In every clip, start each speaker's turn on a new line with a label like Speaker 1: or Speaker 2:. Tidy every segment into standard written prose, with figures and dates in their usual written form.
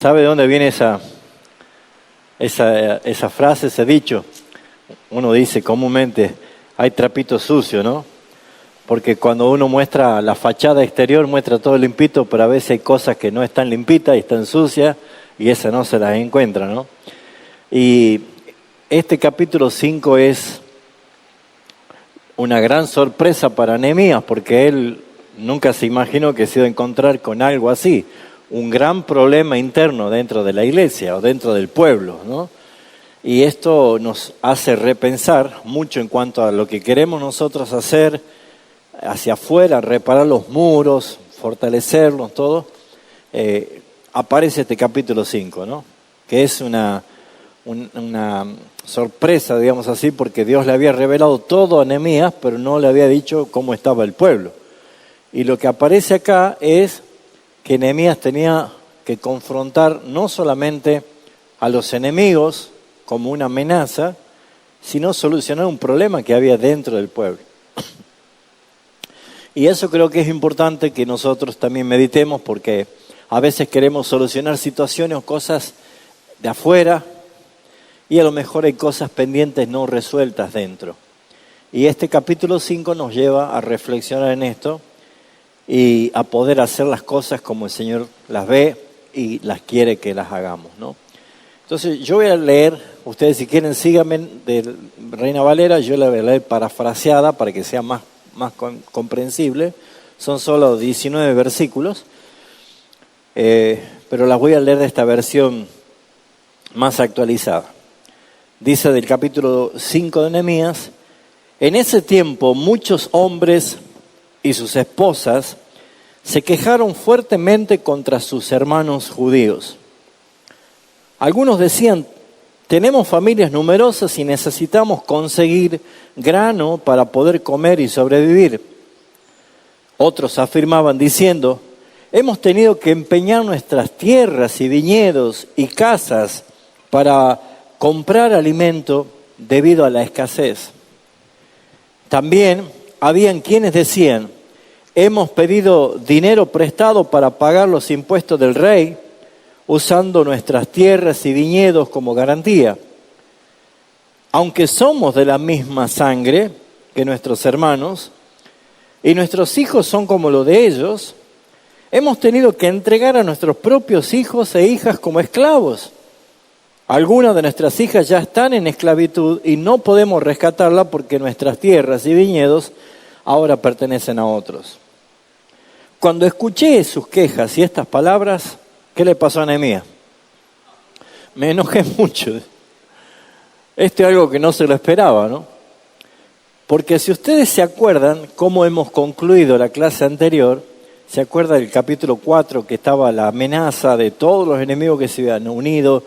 Speaker 1: ¿Sabe de dónde viene esa frase, ese dicho? Uno dice comúnmente, hay trapito sucio, ¿no? Porque cuando uno muestra la fachada exterior, muestra todo limpito, pero a veces hay cosas que no están limpitas y están sucias, y esas no se las encuentra, ¿no? Y este capítulo 5 es una gran sorpresa para Nehemías, porque él nunca se imaginó que se iba a encontrar con algo así. Un gran problema interno dentro de la iglesia o dentro del pueblo, ¿no? Y esto nos hace repensar mucho en cuanto a lo que queremos nosotros hacer hacia afuera, reparar los muros, fortalecerlos, todo. Aparece este capítulo 5, ¿no? Que es una sorpresa, digamos así, porque Dios le había revelado todo a Nehemías, pero no le había dicho cómo estaba el pueblo. Y lo que aparece acá es que Nehemías tenía que confrontar no solamente a los enemigos como una amenaza, sino solucionar un problema que había dentro del pueblo. Y eso creo que es importante que nosotros también meditemos, porque a veces queremos solucionar situaciones o cosas de afuera y a lo mejor hay cosas pendientes no resueltas dentro. Y este capítulo 5 nos lleva a reflexionar en esto y a poder hacer las cosas como el Señor las ve y las quiere que las hagamos, ¿no? Entonces yo voy a leer, ustedes si quieren síganme de Reina Valera, yo la voy a leer parafraseada para que sea más comprensible. Son solo 19 versículos, pero las voy a leer de esta versión más actualizada. Dice del capítulo 5 de Nehemías: en ese tiempo muchos hombres y sus esposas se quejaron fuertemente contra sus hermanos judíos. Algunos decían: tenemos familias numerosas y necesitamos conseguir grano para poder comer y sobrevivir. Otros afirmaban diciendo: hemos tenido que empeñar nuestras tierras y viñedos y casas para comprar alimento debido a la escasez. También habían quienes decían: hemos pedido dinero prestado para pagar los impuestos del rey, usando nuestras tierras y viñedos como garantía. Aunque somos de la misma sangre que nuestros hermanos, y nuestros hijos son como los de ellos, hemos tenido que entregar a nuestros propios hijos e hijas como esclavos. Algunas de nuestras hijas ya están en esclavitud y no podemos rescatarla porque nuestras tierras y viñedos ahora pertenecen a otros. Cuando escuché sus quejas y estas palabras, ¿qué le pasó a Nehemías? Me enojé mucho. Esto es algo que no se lo esperaba, ¿no? Porque si ustedes se acuerdan cómo hemos concluido la clase anterior, se acuerda del capítulo 4 que estaba la amenaza de todos los enemigos que se habían unido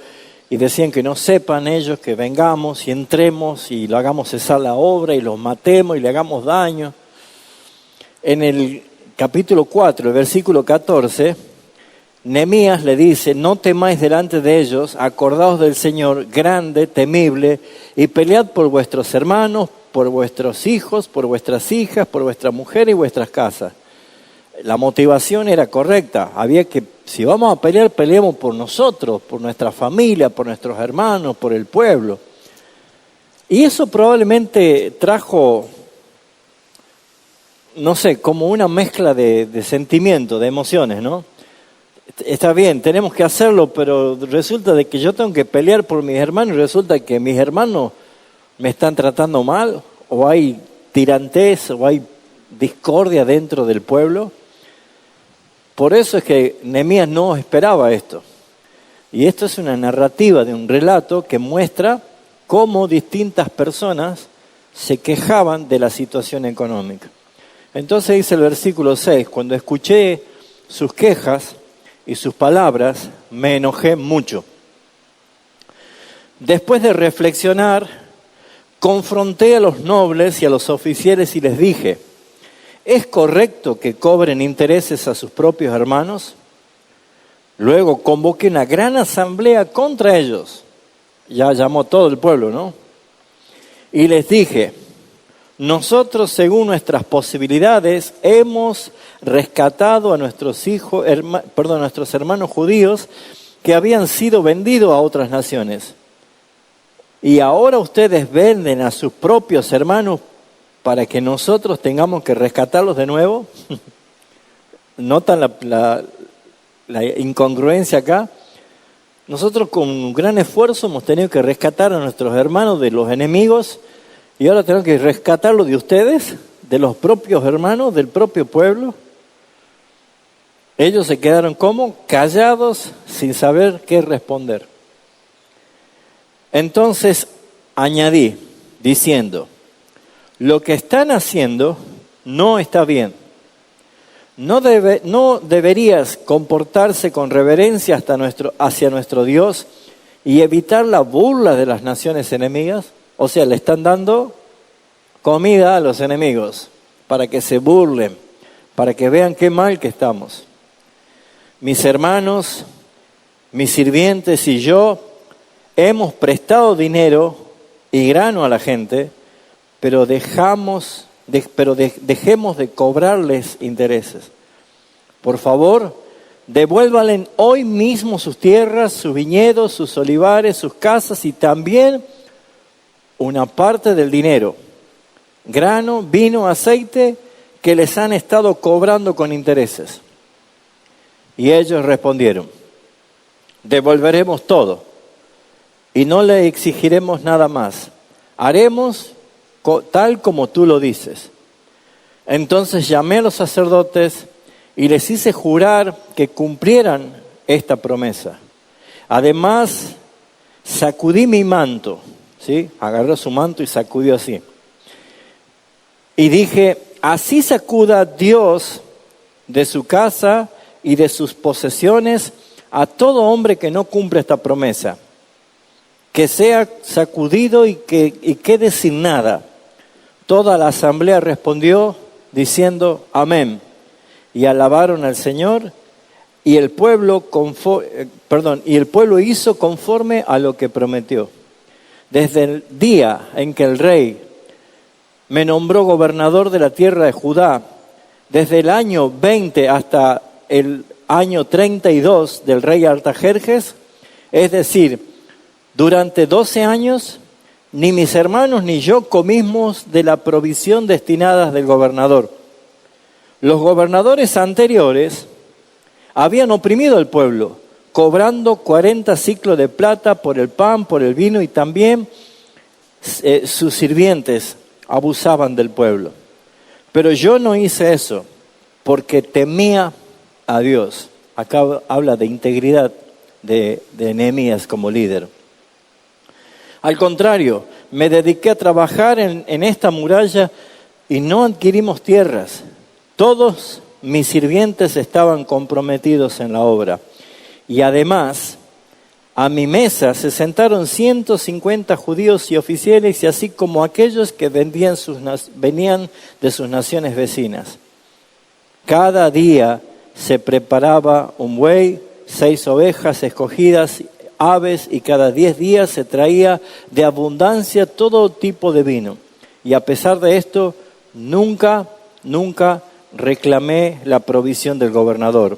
Speaker 1: y decían que no sepan ellos que vengamos y entremos y lo hagamos cesar la obra y los matemos y le hagamos daño. En el capítulo 4, el versículo 14, Nehemías le dice: no temáis delante de ellos, acordaos del Señor grande, temible, y pelead por vuestros hermanos, por vuestros hijos, por vuestras hijas, por vuestra mujer y vuestras casas. La motivación era correcta. Había que, si vamos a pelear, peleemos por nosotros, por nuestra familia, por nuestros hermanos, por el pueblo. Y eso probablemente trajo, no sé, como una mezcla de sentimientos, de emociones, ¿no? Está bien, tenemos que hacerlo, pero resulta de que yo tengo que pelear por mis hermanos y resulta que mis hermanos me están tratando mal, o hay tirantez, o hay discordia dentro del pueblo. Por eso es que Nehemías no esperaba esto. Y esto es una narrativa de un relato que muestra cómo distintas personas se quejaban de la situación económica. Entonces dice el versículo 6, cuando escuché sus quejas y sus palabras, me enojé mucho. Después de reflexionar, confronté a los nobles y a los oficiales y les dije: ¿es correcto que cobren intereses a sus propios hermanos? Luego convoqué una gran asamblea contra ellos. Ya llamó todo el pueblo, ¿no? Y les dije: nosotros, según nuestras posibilidades, hemos rescatado a nuestros hermanos judíos que habían sido vendidos a otras naciones. Y ahora ustedes venden a sus propios hermanos para que nosotros tengamos que rescatarlos de nuevo. ¿Notan la incongruencia acá? Nosotros con un gran esfuerzo hemos tenido que rescatar a nuestros hermanos de los enemigos y ahora tenemos que rescatarlos de ustedes, de los propios hermanos, del propio pueblo. Ellos se quedaron como callados sin saber qué responder. Entonces añadí diciendo, lo que están haciendo no está bien. No deberías comportarse con reverencia hacia nuestro Dios y evitar la burla de las naciones enemigas. O sea, le están dando comida a los enemigos para que se burlen, para que vean qué mal que estamos. Mis hermanos, mis sirvientes y yo hemos prestado dinero y grano a la gente, pero dejemos de cobrarles intereses. Por favor, devuélvanle hoy mismo sus tierras, sus viñedos, sus olivares, sus casas y también una parte del dinero, grano, vino, aceite que les han estado cobrando con intereses. Y ellos respondieron, devolveremos todo y no le exigiremos nada más. Haremos tal como tú lo dices. Entonces llamé a los sacerdotes y les hice jurar que cumplieran esta promesa. Además, sacudí mi manto, ¿sí? Agarró su manto y sacudió así. Y dije, así sacuda Dios de su casa y de sus posesiones a todo hombre que no cumple esta promesa. Que sea sacudido y quede sin nada. Toda la asamblea respondió diciendo amén y alabaron al Señor y el pueblo hizo conforme a lo que prometió. Desde el día en que el rey me nombró gobernador de la tierra de Judá, desde el año 20 hasta el año 32 del rey Artajerjes, es decir, durante 12 años, ni mis hermanos ni yo comimos de la provisión destinada del gobernador. Los gobernadores anteriores habían oprimido al pueblo, cobrando 40 siclos de plata por el pan, por el vino, y también sus sirvientes abusaban del pueblo. Pero yo no hice eso, porque temía a Dios. Acá habla de integridad de Nehemías como líder. Al contrario, me dediqué a trabajar en esta muralla y no adquirimos tierras. Todos mis sirvientes estaban comprometidos en la obra. Y además, a mi mesa se sentaron 150 judíos y oficiales, y así como aquellos que venían de sus naciones vecinas. Cada día se preparaba un buey, 6 ovejas escogidas, aves, y cada 10 días se traía de abundancia todo tipo de vino. Y a pesar de esto, nunca reclamé la provisión del gobernador,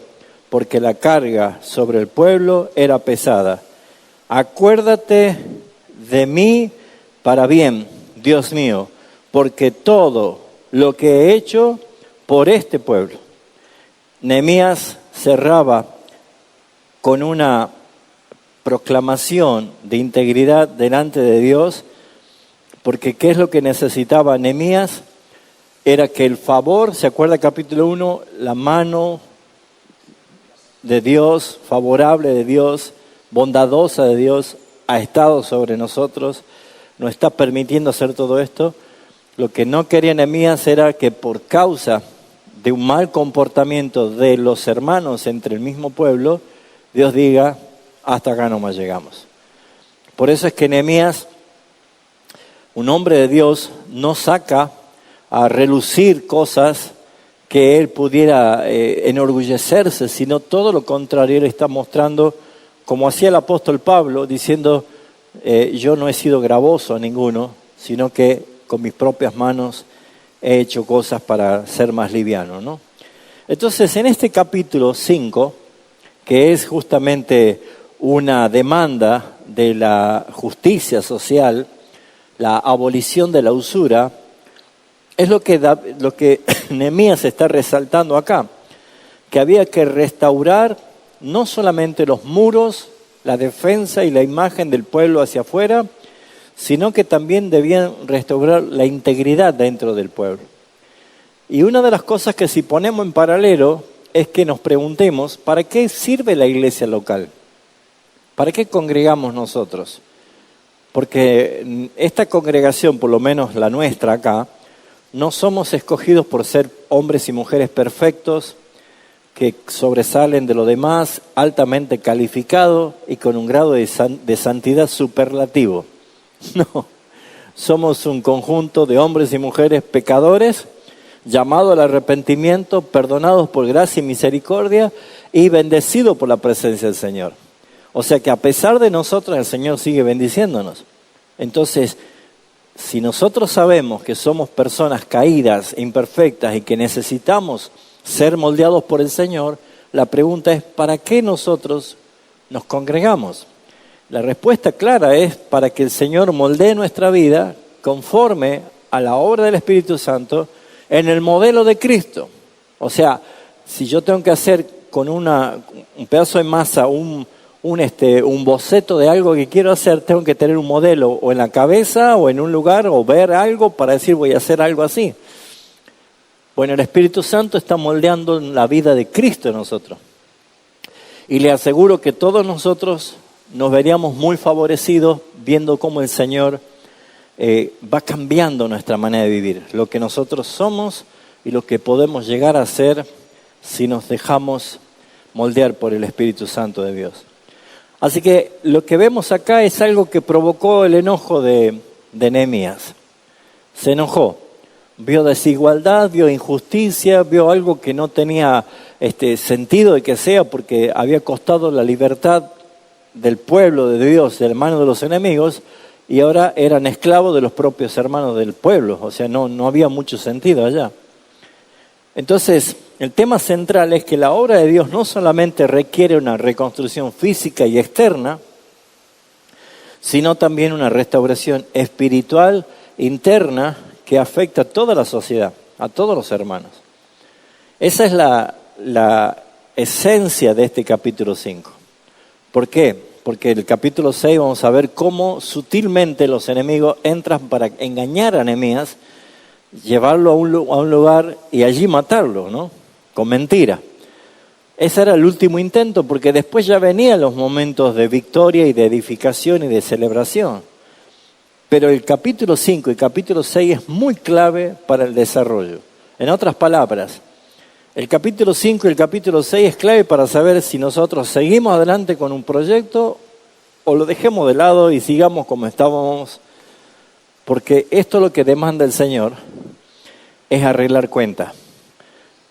Speaker 1: porque la carga sobre el pueblo era pesada. Acuérdate de mí para bien, Dios mío, porque todo lo que he hecho por este pueblo. Nehemías cerraba con una proclamación de integridad delante de Dios, porque ¿qué es lo que necesitaba Nehemías? Era que el favor, ¿se acuerda capítulo 1? La mano de Dios, favorable de Dios, bondadosa de Dios, ha estado sobre nosotros, nos está permitiendo hacer todo esto. Lo que no quería Nehemías era que por causa de un mal comportamiento de los hermanos entre el mismo pueblo, Dios diga, hasta acá nomás llegamos. Por eso es que Nehemías, un hombre de Dios, no saca a relucir cosas que él pudiera enorgullecerse, sino todo lo contrario. Él está mostrando, como hacía el apóstol Pablo, diciendo, yo no he sido gravoso a ninguno, sino que con mis propias manos he hecho cosas para ser más liviano, ¿no? Entonces, en este capítulo 5, que es justamente una demanda de la justicia social, la abolición de la usura, es lo que Nehemías está resaltando acá, que había que restaurar no solamente los muros, la defensa y la imagen del pueblo hacia afuera, sino que también debían restaurar la integridad dentro del pueblo. Y una de las cosas que si ponemos en paralelo es que nos preguntemos, ¿para qué sirve la iglesia local? ¿Para qué congregamos nosotros? Porque esta congregación, por lo menos la nuestra acá, no somos escogidos por ser hombres y mujeres perfectos, que sobresalen de lo demás, altamente calificados y con un grado de santidad superlativo. No, somos un conjunto de hombres y mujeres pecadores, llamados al arrepentimiento, perdonados por gracia y misericordia y bendecidos por la presencia del Señor. O sea que a pesar de nosotros, el Señor sigue bendiciéndonos. Entonces, si nosotros sabemos que somos personas caídas, imperfectas y que necesitamos ser moldeados por el Señor, la pregunta es, ¿para qué nosotros nos congregamos? La respuesta clara es para que el Señor moldee nuestra vida conforme a la obra del Espíritu Santo en el modelo de Cristo. O sea, si yo tengo que hacer con un pedazo de masa, un boceto de algo que quiero hacer, tengo que tener un modelo o en la cabeza o en un lugar o ver algo para decir voy a hacer algo así. Bueno, el Espíritu Santo está moldeando la vida de Cristo en nosotros. Y le aseguro que todos nosotros nos veríamos muy favorecidos viendo cómo el Señor va cambiando nuestra manera de vivir, lo que nosotros somos y lo que podemos llegar a ser si nos dejamos moldear por el Espíritu Santo de Dios. Así que lo que vemos acá es algo que provocó el enojo de Nehemías. Se enojó, vio desigualdad, vio injusticia, vio algo que no tenía sentido de que sea porque había costado la libertad del pueblo de Dios de la mano de los enemigos y ahora eran esclavos de los propios hermanos del pueblo, o sea, no había mucho sentido allá. Entonces, el tema central es que la obra de Dios no solamente requiere una reconstrucción física y externa, sino también una restauración espiritual interna que afecta a toda la sociedad, a todos los hermanos. Esa es la esencia de este capítulo 5. ¿Por qué? Porque en el capítulo 6 vamos a ver cómo sutilmente los enemigos entran para engañar a Nehemías, llevarlo a un lugar y allí matarlo, ¿no? Con mentira. Ese era el último intento, porque después ya venían los momentos de victoria y de edificación y de celebración. Pero el capítulo 5 y el capítulo 6 es muy clave para el desarrollo. En otras palabras, el capítulo 5 y el capítulo 6 es clave para saber si nosotros seguimos adelante con un proyecto o lo dejemos de lado y sigamos como estábamos, porque esto lo que demanda el Señor es arreglar cuentas.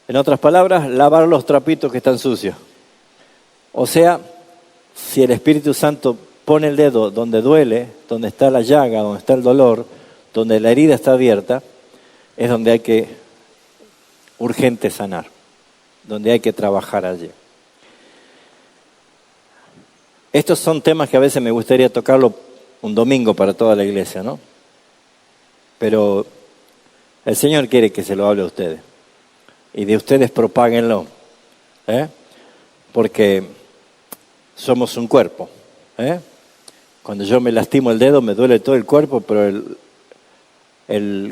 Speaker 1: En otras palabras, lavar los trapitos que están sucios. O sea, si el Espíritu Santo pone el dedo donde duele, donde está la llaga, donde está el dolor, donde la herida está abierta, es donde hay que urgente sanar, donde hay que trabajar allí. Estos son temas que a veces me gustaría tocarlo un domingo para toda la iglesia, ¿no? Pero el Señor quiere que se lo hable a ustedes. Y de ustedes propáguenlo. Porque somos un cuerpo. Cuando yo me lastimo el dedo me duele todo el cuerpo, pero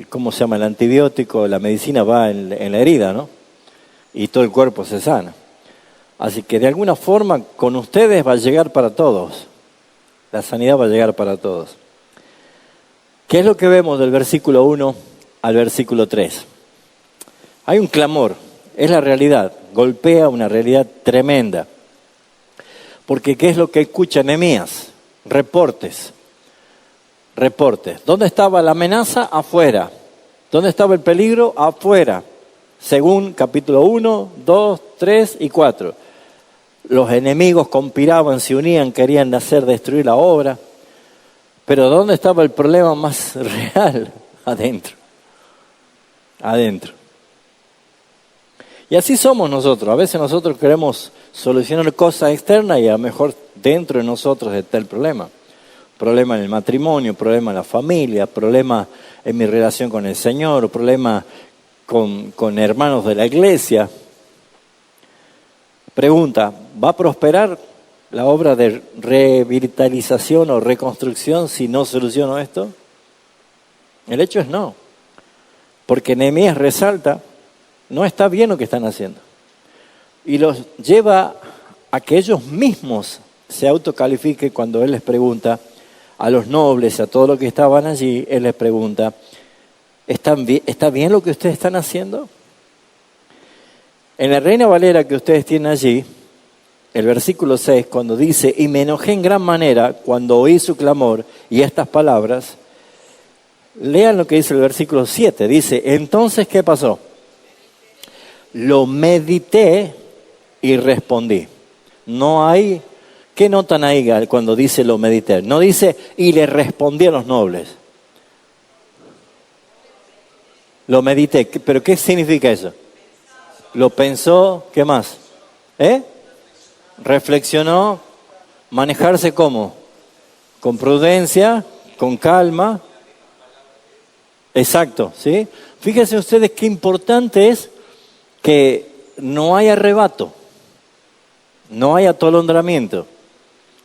Speaker 1: ¿cómo se llama? El antibiótico, la medicina va en la herida, ¿no? Y todo el cuerpo se sana. Así que de alguna forma con ustedes va a llegar para todos. La sanidad va a llegar para todos. ¿Qué es lo que vemos del versículo 1 al versículo 3? Hay un clamor, es la realidad, golpea una realidad tremenda. Porque ¿qué es lo que escucha Nehemías? Reportes. ¿Dónde estaba la amenaza? Afuera. ¿Dónde estaba el peligro? Afuera. Según capítulo 1, 2, 3 y 4. Los enemigos conspiraban, se unían, querían destruir la obra. Pero ¿dónde estaba el problema más real? Adentro. Y así somos nosotros. A veces nosotros queremos solucionar cosas externas y a lo mejor dentro de nosotros está el problema. Problema en el matrimonio, problema en la familia, problema en mi relación con el Señor, problema con hermanos de la iglesia. Pregunta, ¿va a prosperar la obra de revitalización o reconstrucción si no soluciono esto? El hecho es no, porque Nehemías resalta, no está bien lo que están haciendo. Y los lleva a que ellos mismos se autocalifiquen cuando él les pregunta a los nobles, a todos los que estaban allí, él les pregunta, ¿está bien lo que ustedes están haciendo? En la Reina Valera que ustedes tienen allí, el versículo 6, cuando dice, y me enojé en gran manera cuando oí su clamor y estas palabras, lean lo que dice el versículo 7, dice, entonces, ¿qué pasó? Lo medité y respondí. No hay, ¿qué notan ahí cuando dice lo medité? No dice, y le respondí a los nobles. Lo medité, ¿pero qué significa eso? Lo pensó, ¿qué más? Reflexionó, manejarse ¿cómo? Con prudencia, con calma. Exacto, ¿sí? Fíjense ustedes qué importante es que no hay arrebato, no hay atolondramiento.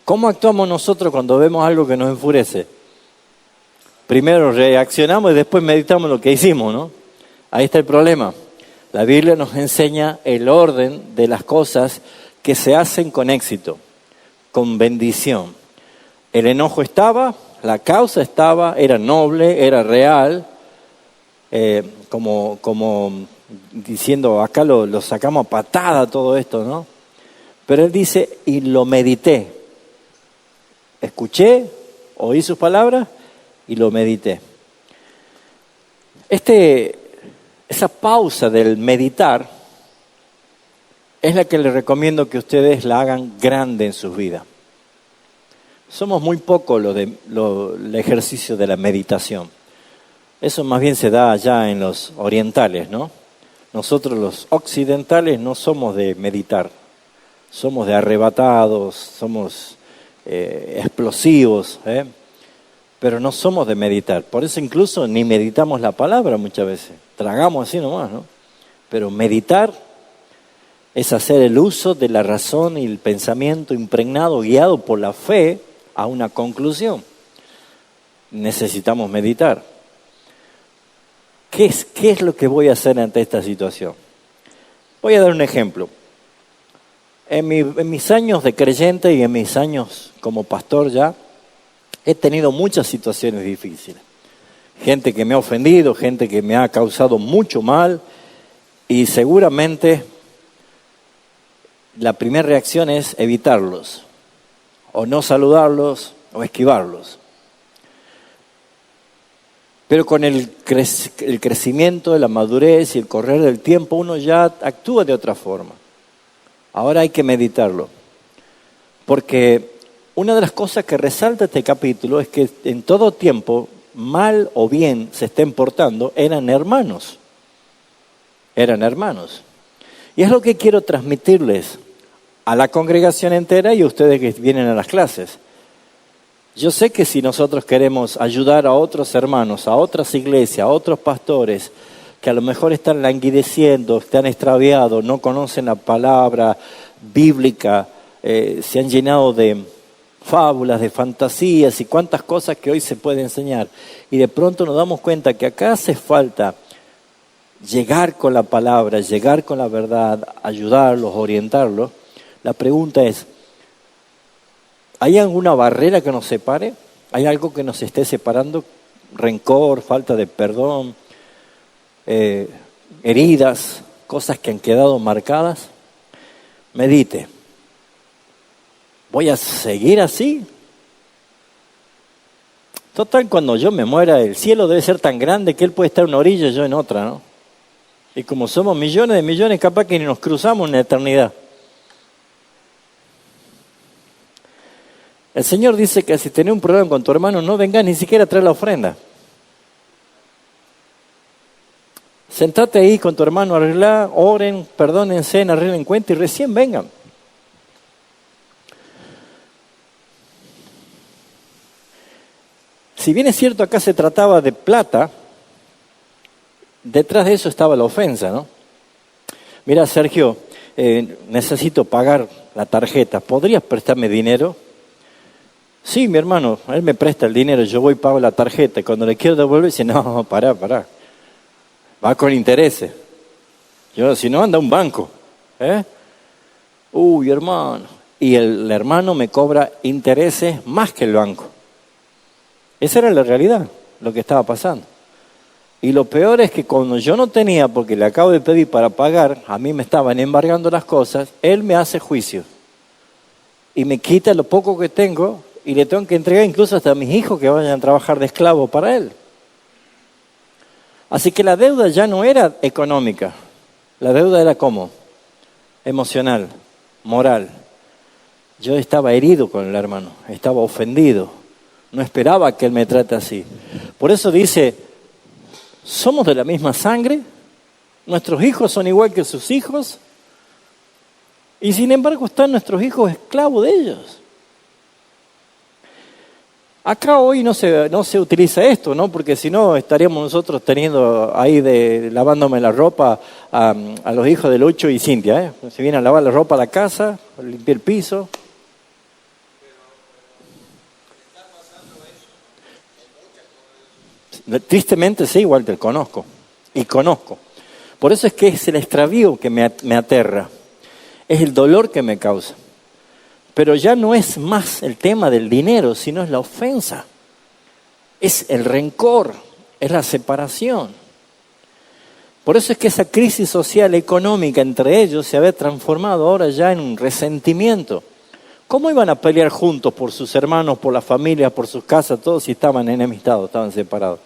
Speaker 1: ¿Cómo actuamos nosotros cuando vemos algo que nos enfurece? Primero reaccionamos y después meditamos lo que hicimos, ¿no? Ahí está el problema. La Biblia nos enseña el orden de las cosas que se hacen con éxito, con bendición. El enojo estaba, la causa estaba, era noble, era real, como diciendo, acá lo sacamos a patada todo esto, ¿no? Pero él dice, y lo medité. Escuché, oí sus palabras y lo medité. Esa pausa del meditar es la que les recomiendo que ustedes la hagan grande en sus vidas. Somos muy pocos el ejercicio de la meditación. Eso más bien se da allá en los orientales, ¿no? Nosotros los occidentales no somos de meditar, somos de arrebatados, somos explosivos, pero no somos de meditar. Por eso incluso ni meditamos la palabra muchas veces, tragamos así nomás, ¿no? Pero meditar es hacer el uso de la razón y el pensamiento impregnado, guiado por la fe a una conclusión. Necesitamos meditar. ¿Qué es lo que voy a hacer ante esta situación? Voy a dar un ejemplo. En mis años de creyente y en mis años como pastor ya, he tenido muchas situaciones difíciles. Gente que me ha ofendido, gente que me ha causado mucho mal y seguramente la primera reacción es evitarlos, o no saludarlos, o esquivarlos. Pero con el crecimiento, la madurez y el correr del tiempo, uno ya actúa de otra forma. Ahora hay que meditarlo. Porque una de las cosas que resalta este capítulo es que en todo tiempo, mal o bien se estén portando, eran hermanos. Eran hermanos. Y es lo que quiero transmitirles a la congregación entera y a ustedes que vienen a las clases. Yo sé que si nosotros queremos ayudar a otros hermanos, a otras iglesias, a otros pastores, que a lo mejor están languideciendo, están extraviados, no conocen la palabra bíblica, se han llenado de fábulas, de fantasías y cuántas cosas que hoy se puede enseñar. Y de pronto nos damos cuenta que acá hace falta llegar con la palabra, llegar con la verdad, ayudarlos, orientarlos. La pregunta es, ¿hay alguna barrera que nos separe? ¿Hay algo que nos esté separando? Rencor, falta de perdón, heridas, cosas que han quedado marcadas. Medite. ¿Voy a seguir así? Total, cuando yo me muera, el cielo debe ser tan grande que Él puede estar en una orilla y yo en otra, ¿no? Y como somos millones de millones, capaz que ni nos cruzamos en la eternidad. El Señor dice que si tenés un problema con tu hermano, no vengas ni siquiera a traer la ofrenda. Sentate ahí con tu hermano, arreglá, oren, perdónense, arreglen cuenta y recién vengan. Si bien es cierto acá se trataba de plata, detrás de eso estaba la ofensa, ¿no? Mira, Sergio, necesito pagar la tarjeta, ¿podrías prestarme dinero? Sí, mi hermano, él me presta el dinero, yo voy y pago la tarjeta, y cuando le quiero devolver, dice, no, pará, va con intereses. Yo, si no, anda a un banco, ¿eh? Uy, hermano, y el hermano me cobra intereses más que el banco. Esa era la realidad, lo que estaba pasando. Y lo peor es que cuando yo no tenía, porque le acabo de pedir para pagar, a mí me estaban embargando las cosas, él me hace juicio. Y me quita lo poco que tengo y le tengo que entregar incluso hasta a mis hijos que vayan a trabajar de esclavo para él. Así que la deuda ya no era económica, la deuda era ¿cómo? Emocional, moral. Yo estaba herido con el hermano, estaba ofendido, no esperaba que él me trate así. Por eso dice, ¿somos de la misma sangre? ¿Nuestros hijos son igual que sus hijos? Y sin embargo están nuestros hijos esclavos de ellos. Acá hoy no se utiliza esto, ¿no? Porque si no estaríamos nosotros teniendo ahí lavándome la ropa a los hijos de Lucho y Cintia, ¿eh? Se vienen a lavar la ropa a la casa, a limpiar el piso. Tristemente sí, Walter, conozco. Por eso es que es el extravío que me aterra. Es el dolor que me causa. Pero ya no es más el tema del dinero, sino es la ofensa. Es el rencor, es la separación. Por eso es que esa crisis social económica entre ellos se había transformado ahora ya en un resentimiento. ¿Cómo iban a pelear juntos por sus hermanos, por las familias, por sus casas, todos si estaban enemistados, estaban separados?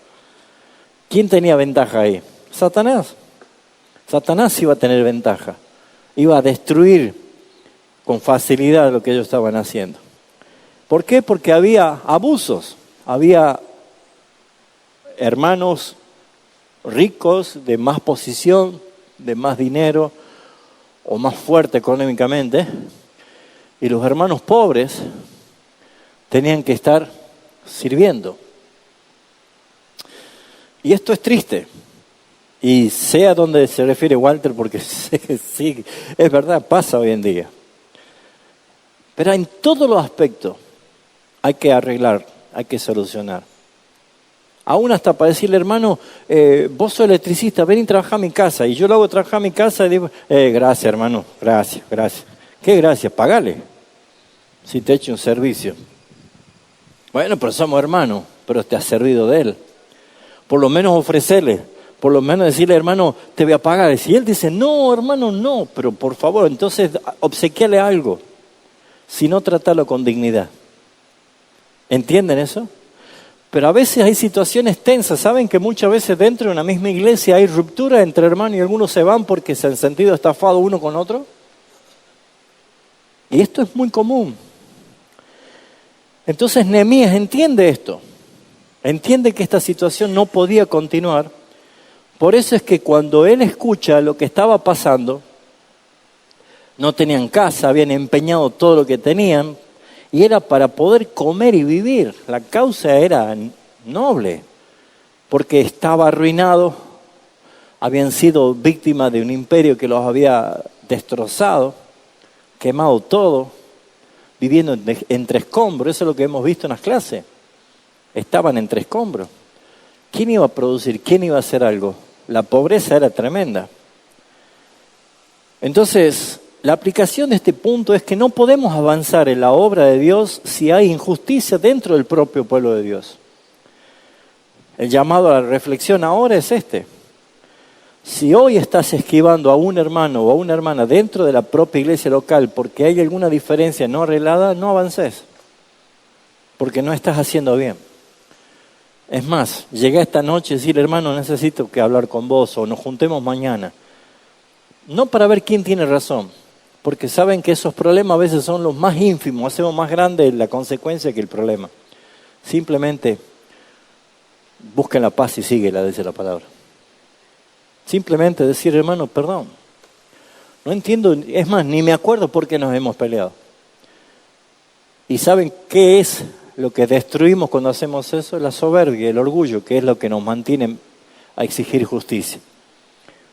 Speaker 1: ¿Quién tenía ventaja ahí? Satanás. Satanás iba a tener ventaja. Iba a destruir con facilidad lo que ellos estaban haciendo. ¿Por qué? Porque había abusos, había hermanos ricos, de más posición, de más dinero o más fuerte económicamente, y los hermanos pobres tenían que estar sirviendo. Y esto es triste. Y sé a dónde se refiere Walter, porque sé que sí, es verdad, pasa hoy en día. Pero en todos los aspectos hay que arreglar, hay que solucionar. Aún hasta para decirle, hermano, vos sos electricista, ven y trabajá a mi casa. Y yo lo hago trabajar a mi casa y digo, gracias hermano, gracias. ¿Qué gracias? Pagale, si te echo un servicio. Bueno, pero somos hermanos, pero te has servido de él. Por lo menos ofrecerle, por lo menos decirle, hermano, te voy a pagar. Y si él dice, no, hermano, no, pero por favor, entonces obsequiale algo. Si no, tratarlo con dignidad. ¿Entienden eso? Pero a veces hay situaciones tensas. ¿Saben que muchas veces dentro de una misma iglesia hay ruptura entre hermanos y algunos se van porque se han sentido estafados uno con otro? Y esto es muy común. Entonces Nehemías entiende esto. Entiende que esta situación no podía continuar. Por eso es que cuando él escucha lo que estaba pasando, no tenían casa, habían empeñado todo lo que tenían, y era para poder comer y vivir. La causa era noble, porque estaba arruinado, habían sido víctimas de un imperio que los había destrozado, quemado todo, viviendo entre escombros. Eso es lo que hemos visto en las clases. Estaban entre escombros. ¿Quién iba a producir? ¿Quién iba a hacer algo? La pobreza era tremenda. Entonces, la aplicación de este punto es que no podemos avanzar en la obra de Dios si hay injusticia dentro del propio pueblo de Dios. El llamado a la reflexión ahora es este. Si hoy estás esquivando a un hermano o a una hermana dentro de la propia iglesia local porque hay alguna diferencia no arreglada, no avances, porque no estás haciendo bien. Es más, llegué esta noche y decir, hermano, necesito que hablar con vos o nos juntemos mañana. No para ver quién tiene razón, porque saben que esos problemas a veces son los más ínfimos, hacemos más grande la consecuencia que el problema. Simplemente busquen la paz y síguela, dice la palabra. Simplemente decir, hermano, perdón. No entiendo, es más, ni me acuerdo por qué nos hemos peleado. ¿Y saben qué es lo que destruimos cuando hacemos eso es la soberbia, el orgullo, que es lo que nos mantiene a exigir justicia.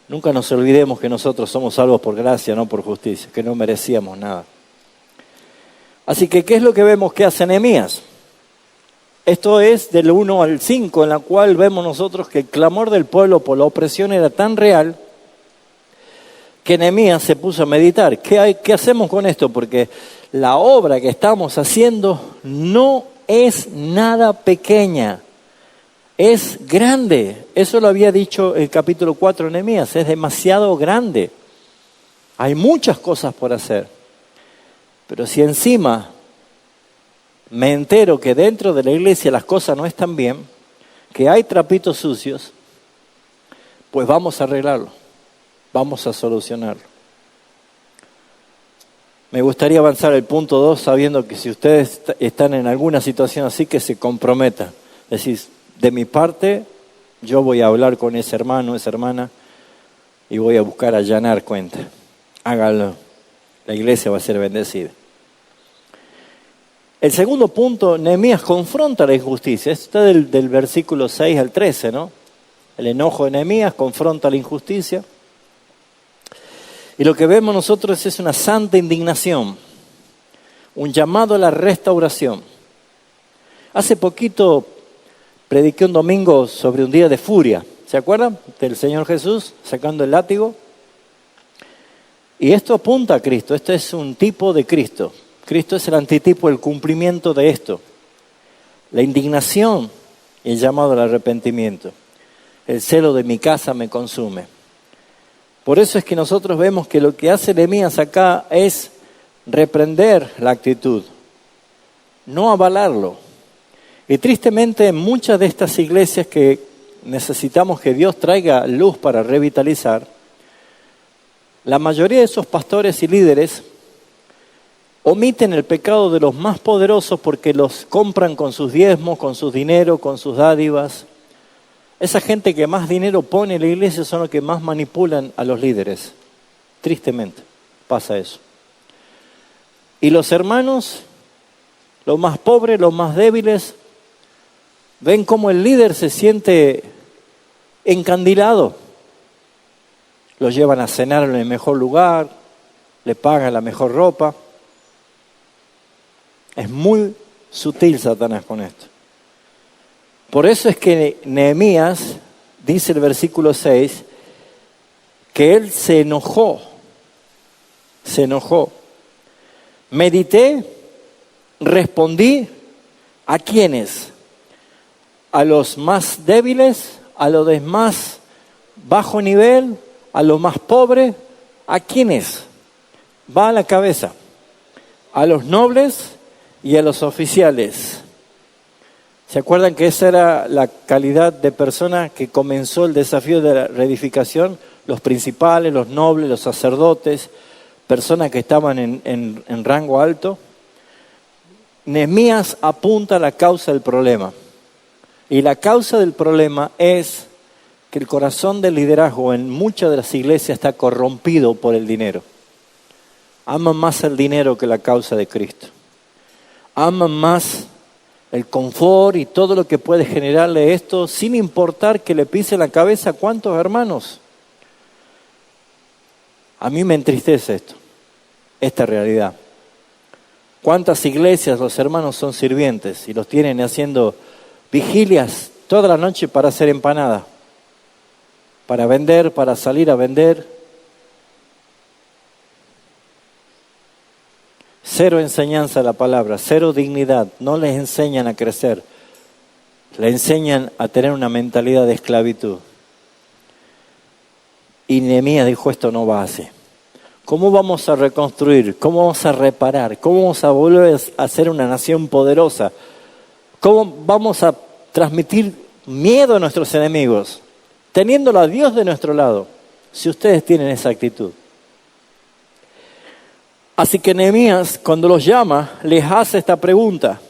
Speaker 1: Nunca nos olvidemos que nosotros somos salvos por gracia, no por justicia, que no merecíamos nada. Así que, ¿qué es lo que vemos que hace Nehemías? Esto es del 1 al 5, en la cual vemos nosotros que el clamor del pueblo por la opresión era tan real que Nehemías se puso a meditar. ¿Qué hacemos con esto? Porque la obra que estamos haciendo no es nada pequeña, es grande. Eso lo había dicho el capítulo 4 de Nehemías, es demasiado grande. Hay muchas cosas por hacer. Pero si encima me entero que dentro de la iglesia las cosas no están bien, que hay trapitos sucios, pues vamos a arreglarlo, vamos a solucionarlo. Me gustaría avanzar al punto 2 sabiendo que si ustedes están en alguna situación así, que se comprometan. Es decir, de mi parte, yo voy a hablar con ese hermano, esa hermana, y voy a buscar allanar cuenta. Háganlo, la iglesia va a ser bendecida. El segundo punto, Nehemías confronta la injusticia. Esto está del versículo 6 al 13, ¿no? El enojo de Nehemías confronta la injusticia. Y lo que vemos nosotros es una santa indignación, un llamado a la restauración. Hace poquito prediqué un domingo sobre un día de furia. ¿Se acuerdan del Señor Jesús sacando el látigo? Y esto apunta a Cristo, esto es un tipo de Cristo. Cristo es el antitipo, el cumplimiento de esto. La indignación y el llamado al arrepentimiento. El celo de mi casa me consume. Por eso es que nosotros vemos que lo que hace Nehemías acá es reprender la actitud, no avalarlo. Y tristemente en muchas de estas iglesias que necesitamos que Dios traiga luz para revitalizar, la mayoría de esos pastores y líderes omiten el pecado de los más poderosos porque los compran con sus diezmos, con sus dinero, con sus dádivas. Esa gente que más dinero pone en la iglesia son los que más manipulan a los líderes. Tristemente pasa eso. Y los hermanos, los más pobres, los más débiles, ven cómo el líder se siente encandilado. Los llevan a cenar en el mejor lugar, le pagan la mejor ropa. Es muy sutil Satanás con esto. Por eso es que Nehemías, dice el versículo 6, que él se enojó. Medité, respondí, ¿a quiénes? A los más débiles, a los de más bajo nivel, a los más pobres, ¿a quiénes? Va a la cabeza. A los nobles y a los oficiales. ¿Se acuerdan que esa era la calidad de persona que comenzó el desafío de la reedificación? Los principales, los nobles, los sacerdotes, personas que estaban en rango alto. Nehemías apunta a la causa del problema. Y la causa del problema es que el corazón del liderazgo en muchas de las iglesias está corrompido por el dinero. Aman más el dinero que la causa de Cristo. Aman más el confort y todo lo que puede generarle esto, sin importar que le pise la cabeza a cuántos hermanos. A mí me entristece esto, esta realidad. Cuántas iglesias los hermanos son sirvientes y los tienen haciendo vigilias toda la noche para hacer empanada, para vender, para salir a vender. Cero enseñanza de la palabra, cero dignidad. No les enseñan a crecer. Les enseñan a tener una mentalidad de esclavitud. Y Nehemías dijo, esto no va así. ¿Cómo vamos a reconstruir? ¿Cómo vamos a reparar? ¿Cómo vamos a volver a ser una nación poderosa? ¿Cómo vamos a transmitir miedo a nuestros enemigos? Teniéndolo a Dios de nuestro lado, si ustedes tienen esa actitud. Así que Nehemías, cuando los llama, les hace esta pregunta.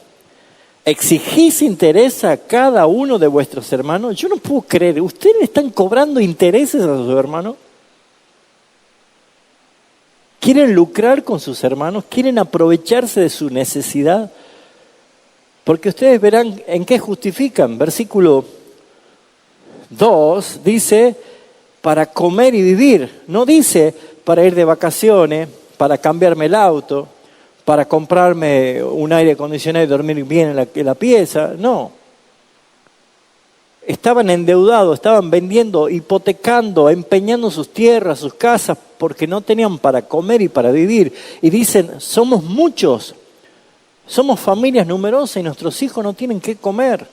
Speaker 1: ¿Exigís interés a cada uno de vuestros hermanos? Yo no puedo creer. ¿Ustedes están cobrando intereses a sus hermanos? ¿Quieren lucrar con sus hermanos? ¿Quieren aprovecharse de su necesidad? Porque ustedes verán en qué justifican. Versículo 2 dice, para comer y vivir. No dice para ir de vacaciones, para cambiarme el auto, para comprarme un aire acondicionado y dormir bien en la pieza. No. Estaban endeudados, estaban vendiendo, hipotecando, empeñando sus tierras, sus casas, porque no tenían para comer y para vivir. Y dicen, somos muchos, somos familias numerosas y nuestros hijos no tienen qué comer.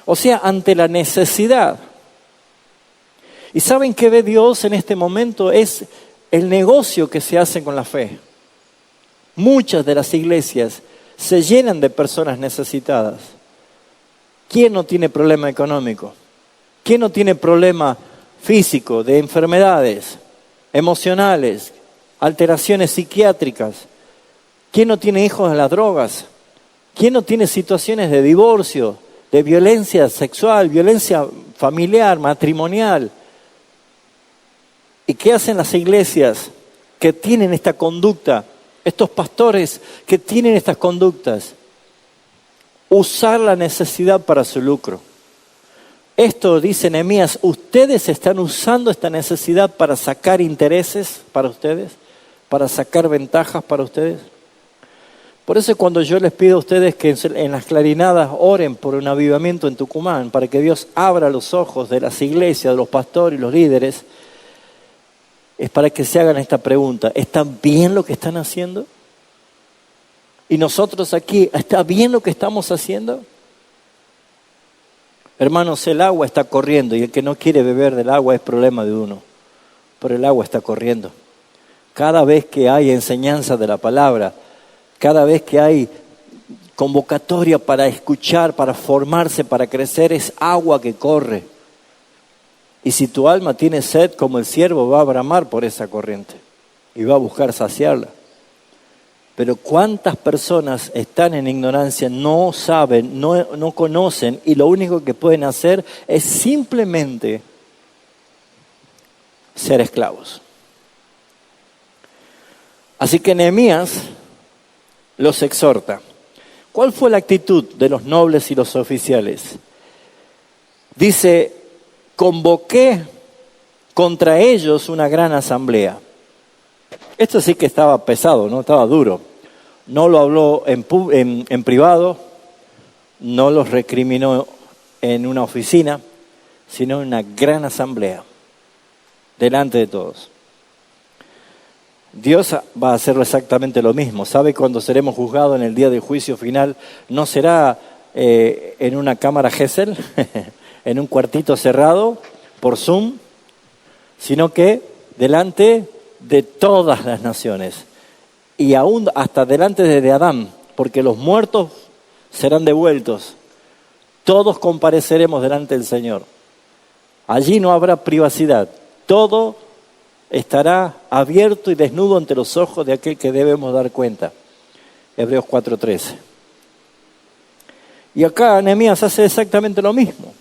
Speaker 1: O sea, ante la necesidad. ¿Y saben qué ve Dios en este momento? Es el negocio que se hace con la fe. Muchas de las iglesias se llenan de personas necesitadas. ¿Quién no tiene problema económico? ¿Quién no tiene problema físico, de enfermedades, emocionales, alteraciones psiquiátricas? ¿Quién no tiene hijos de las drogas? ¿Quién no tiene situaciones de divorcio, de violencia sexual, violencia familiar, matrimonial? ¿Y qué hacen las iglesias que tienen esta conducta? Estos pastores que tienen estas conductas. Usar la necesidad para su lucro. Esto dice Nehemías, ustedes están usando esta necesidad para sacar intereses para ustedes, para sacar ventajas para ustedes. Por eso cuando yo les pido a ustedes que en las clarinadas oren por un avivamiento en Tucumán, para que Dios abra los ojos de las iglesias, de los pastores y los líderes, es para que se hagan esta pregunta, ¿está bien lo que están haciendo? Y nosotros aquí, ¿está bien lo que estamos haciendo? Hermanos, el agua está corriendo y el que no quiere beber del agua es problema de uno. Pero el agua está corriendo. Cada vez que hay enseñanza de la palabra, cada vez que hay convocatoria para escuchar, para formarse, para crecer, es agua que corre. Y si tu alma tiene sed como el ciervo, va a bramar por esa corriente y va a buscar saciarla. Pero ¿cuántas personas están en ignorancia, no saben, no conocen y lo único que pueden hacer es simplemente ser esclavos? Así que Nehemías los exhorta. ¿Cuál fue la actitud de los nobles y los oficiales? Dice, convoqué contra ellos una gran asamblea. Esto sí que estaba pesado, ¿no? Estaba duro. No lo habló en privado, no los recriminó en una oficina, sino en una gran asamblea, delante de todos. Dios va a hacerlo exactamente lo mismo. ¿Sabe cuando seremos juzgados en el día del juicio final? No será en una cámara Gesell, en un cuartito cerrado, por Zoom, sino que delante de todas las naciones. Y aún hasta delante de Adán, porque los muertos serán devueltos. Todos compareceremos delante del Señor. Allí no habrá privacidad. Todo estará abierto y desnudo ante los ojos de aquel que debemos dar cuenta. Hebreos 4:13. Y acá Nehemías hace exactamente lo mismo.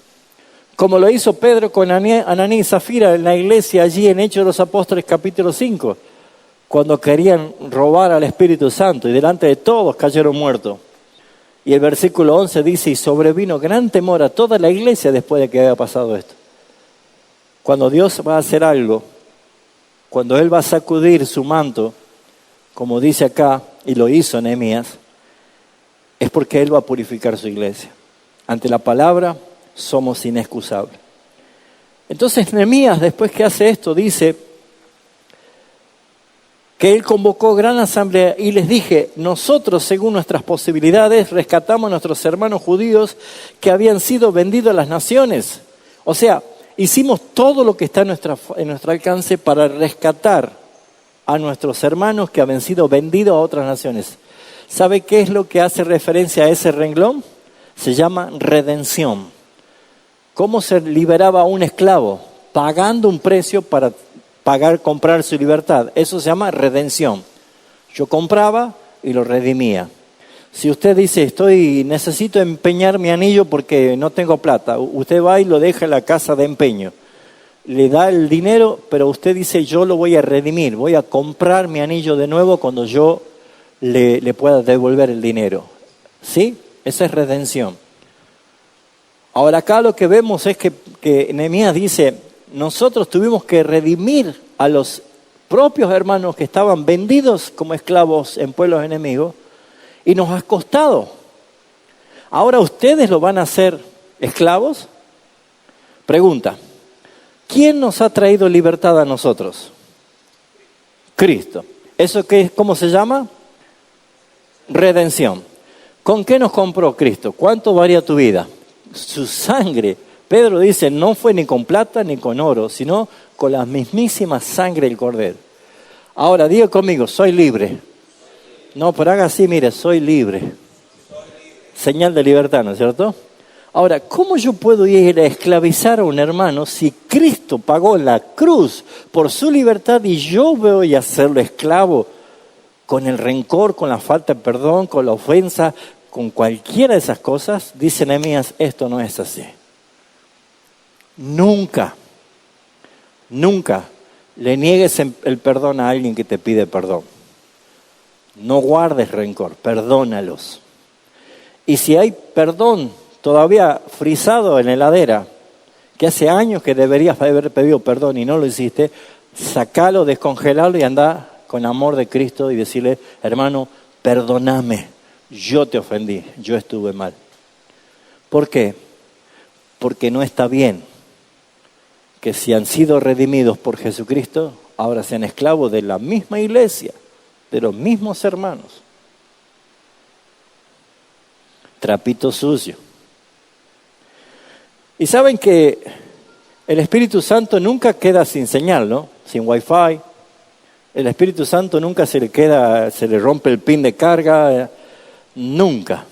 Speaker 1: Como lo hizo Pedro con Ananí y Zafira en la iglesia allí en Hechos de los Apóstoles capítulo 5, cuando querían robar al Espíritu Santo y delante de todos cayeron muertos. Y el versículo 11 dice, y sobrevino gran temor a toda la iglesia después de que haya pasado esto. Cuando Dios va a hacer algo, cuando Él va a sacudir su manto, como dice acá, y lo hizo Nehemías, es porque Él va a purificar su iglesia. Ante la palabra somos inexcusables. Entonces Nehemías, después que hace esto, dice que él convocó gran asamblea y les dije, nosotros según nuestras posibilidades rescatamos a nuestros hermanos judíos que habían sido vendidos a las naciones. O sea, hicimos todo lo que está en nuestro alcance para rescatar a nuestros hermanos que habían sido vendidos a otras naciones. ¿Sabe qué es lo que hace referencia a ese renglón? Se llama redención. ¿Cómo se liberaba a un esclavo? Pagando un precio para comprar su libertad. Eso se llama redención. Yo compraba y lo redimía. Si usted dice, necesito empeñar mi anillo porque no tengo plata, usted va y lo deja en la casa de empeño. Le da el dinero, pero usted dice, yo lo voy a redimir, voy a comprar mi anillo de nuevo cuando yo le pueda devolver el dinero. ¿Sí? Esa es redención. Ahora acá lo que vemos es que Nehemías dice, nosotros tuvimos que redimir a los propios hermanos que estaban vendidos como esclavos en pueblos enemigos y nos ha costado. Ahora ustedes lo van a hacer esclavos. Pregunta, ¿quién nos ha traído libertad a nosotros? Cristo. ¿Eso cómo se llama? Redención. ¿Con qué nos compró Cristo? ¿Cuánto varía tu vida? Su sangre. Pedro dice, no fue ni con plata ni con oro, sino con la mismísima sangre del Cordero. Ahora, diga conmigo, soy libre. No, pero haga así, mire, soy libre. Señal de libertad, ¿no es cierto? Ahora, ¿cómo yo puedo ir a esclavizar a un hermano si Cristo pagó en la cruz por su libertad y yo voy a hacerlo esclavo con el rencor, con la falta de perdón, con la ofensa, con cualquiera de esas cosas? Dice Nehemías, esto no es así. Nunca le niegues el perdón a alguien que te pide perdón. No guardes rencor, perdónalos. Y si hay perdón todavía frisado en la heladera, que hace años que deberías haber pedido perdón y no lo hiciste, sacalo, descongelalo y anda con amor de Cristo y decirle, hermano, perdóname, yo te ofendí, yo estuve mal. ¿Por qué? Porque no está bien que si han sido redimidos por Jesucristo, ahora sean esclavos de la misma iglesia, de los mismos hermanos. Trapito sucio. Y saben que el Espíritu Santo nunca queda sin señal, ¿no? Sin Wi-Fi. El Espíritu Santo nunca se le rompe el pin de carga, nunca.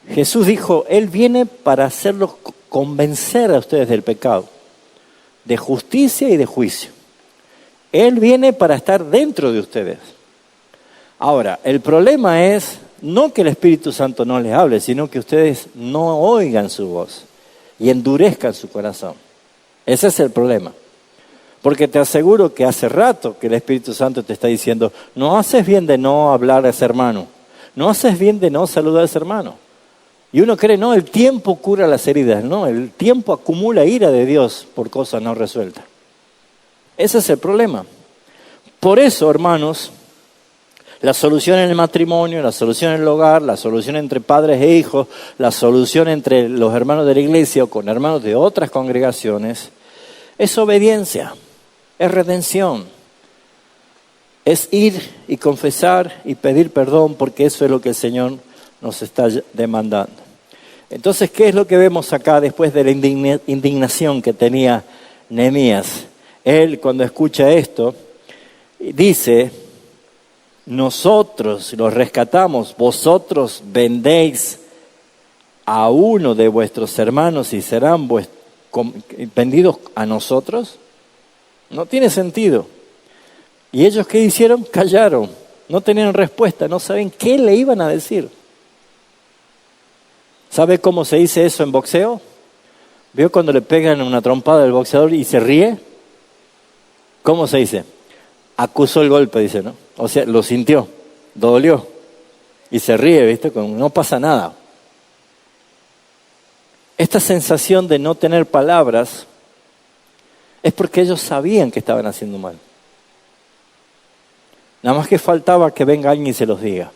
Speaker 1: Jesús dijo, Él viene para hacerlos convencer a ustedes del pecado, de justicia y de juicio. Él viene para estar dentro de ustedes. Ahora, el problema es no que el Espíritu Santo no les hable, sino que ustedes no oigan su voz y endurezcan su corazón. Ese es el problema. Porque te aseguro que hace rato que el Espíritu Santo te está diciendo, no haces bien de no hablar a ese hermano, no haces bien de no saludar a ese hermano. Y uno cree, no, el tiempo cura las heridas, no, el tiempo acumula ira de Dios por cosas no resueltas. Ese es el problema. Por eso, hermanos, la solución en el matrimonio, la solución en el hogar, la solución entre padres e hijos, la solución entre los hermanos de la iglesia o con hermanos de otras congregaciones, es obediencia, es redención, es ir y confesar y pedir perdón, porque eso es lo que el Señor nos está demandando. Entonces, ¿qué es lo que vemos acá después de la indignación que tenía Nehemías? Él, cuando escucha esto, dice, nosotros los rescatamos, vosotros vendéis a uno de vuestros hermanos y serán vendidos a nosotros. No tiene sentido. ¿Y ellos qué hicieron? Callaron, no tenían respuesta, no saben qué le iban a decir. ¿Sabe cómo se dice eso en boxeo? ¿Vio cuando le pegan una trompada al boxeador y se ríe? ¿Cómo se dice? Acusó el golpe, dice, ¿no? O sea, lo sintió, dolió y se ríe, ¿viste? Como no pasa nada. Esta sensación de no tener palabras es porque ellos sabían que estaban haciendo mal. Nada más que faltaba que venga alguien y se los diga.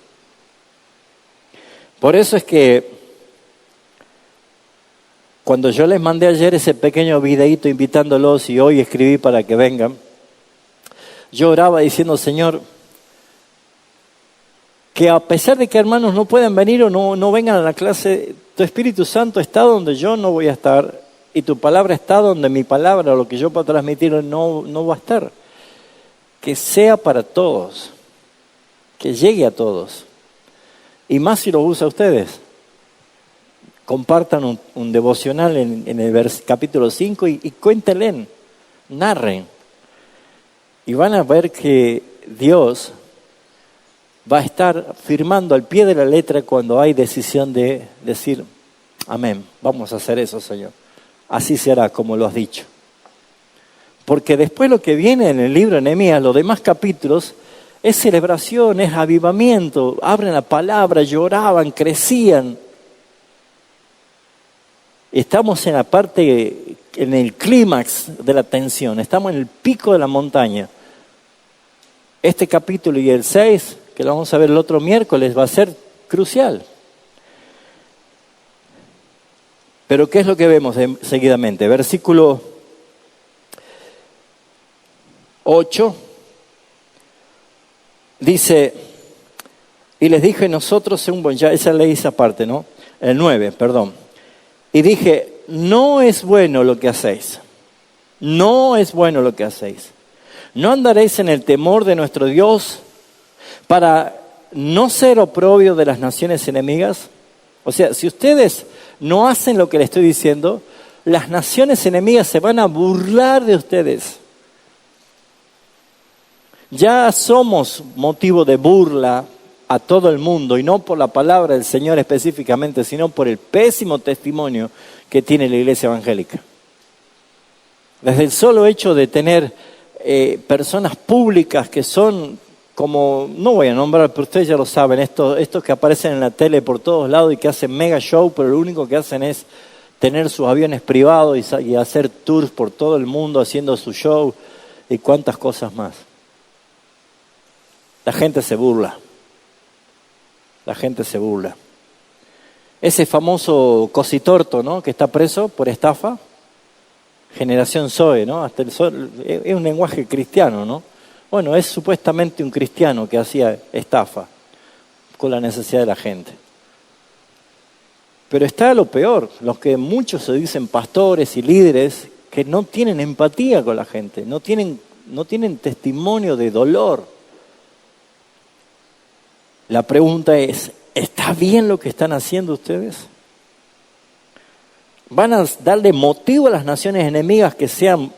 Speaker 1: Por eso es que cuando yo les mandé ayer ese pequeño videíto invitándolos y hoy escribí para que vengan, yo oraba diciendo, Señor, que a pesar de que hermanos no puedan venir o no vengan a la clase, tu Espíritu Santo está donde yo no voy a estar y tu palabra está donde mi palabra, lo que yo puedo transmitir, no va a estar. Que sea para todos, que llegue a todos. Y más si lo usa ustedes. Compartan un devocional en el capítulo 5 y cuéntenle, narren. Y van a ver que Dios va a estar firmando al pie de la letra cuando hay decisión de decir, amén, vamos a hacer eso, Señor. Así será como lo has dicho. Porque después lo que viene en el libro de Nehemías, los demás capítulos, Es celebración, es avivamiento. Abren la palabra, lloraban, crecían. Estamos en la parte, en el clímax de la tensión. Estamos en el pico de la montaña. Este capítulo y el 6, que lo vamos a ver el otro miércoles, va a ser crucial. Pero ¿qué es lo que vemos seguidamente? Versículo 8 dice, y les dije nosotros, ya esa leí esa parte, ¿no? El 9, perdón. Y dije, no es bueno lo que hacéis. No es bueno lo que hacéis. ¿No andaréis en el temor de nuestro Dios para no ser oprobio de las naciones enemigas? O sea, si ustedes no hacen lo que les estoy diciendo, las naciones enemigas se van a burlar de ustedes. Ya somos motivo de burla a todo el mundo, y no por la palabra del Señor específicamente, sino por el pésimo testimonio que tiene la iglesia evangélica. Desde el solo hecho de tener personas públicas que son como, no voy a nombrar, pero ustedes ya lo saben, estos que aparecen en la tele por todos lados y que hacen mega show, pero lo único que hacen es tener sus aviones privados y hacer tours por todo el mundo haciendo su show y cuantas cosas más. La gente se burla. La gente se burla. Ese famoso Cositorto, ¿no?, que está preso por estafa, generación Zoe, ¿no? Hasta es un lenguaje cristiano, ¿no? Bueno, es supuestamente un cristiano que hacía estafa con la necesidad de la gente. Pero está lo peor, los que muchos se dicen pastores y líderes que no tienen empatía con la gente, no tienen testimonio de dolor. La pregunta es, ¿está bien lo que están haciendo ustedes? ¿Van a darle motivo a las naciones enemigas que sean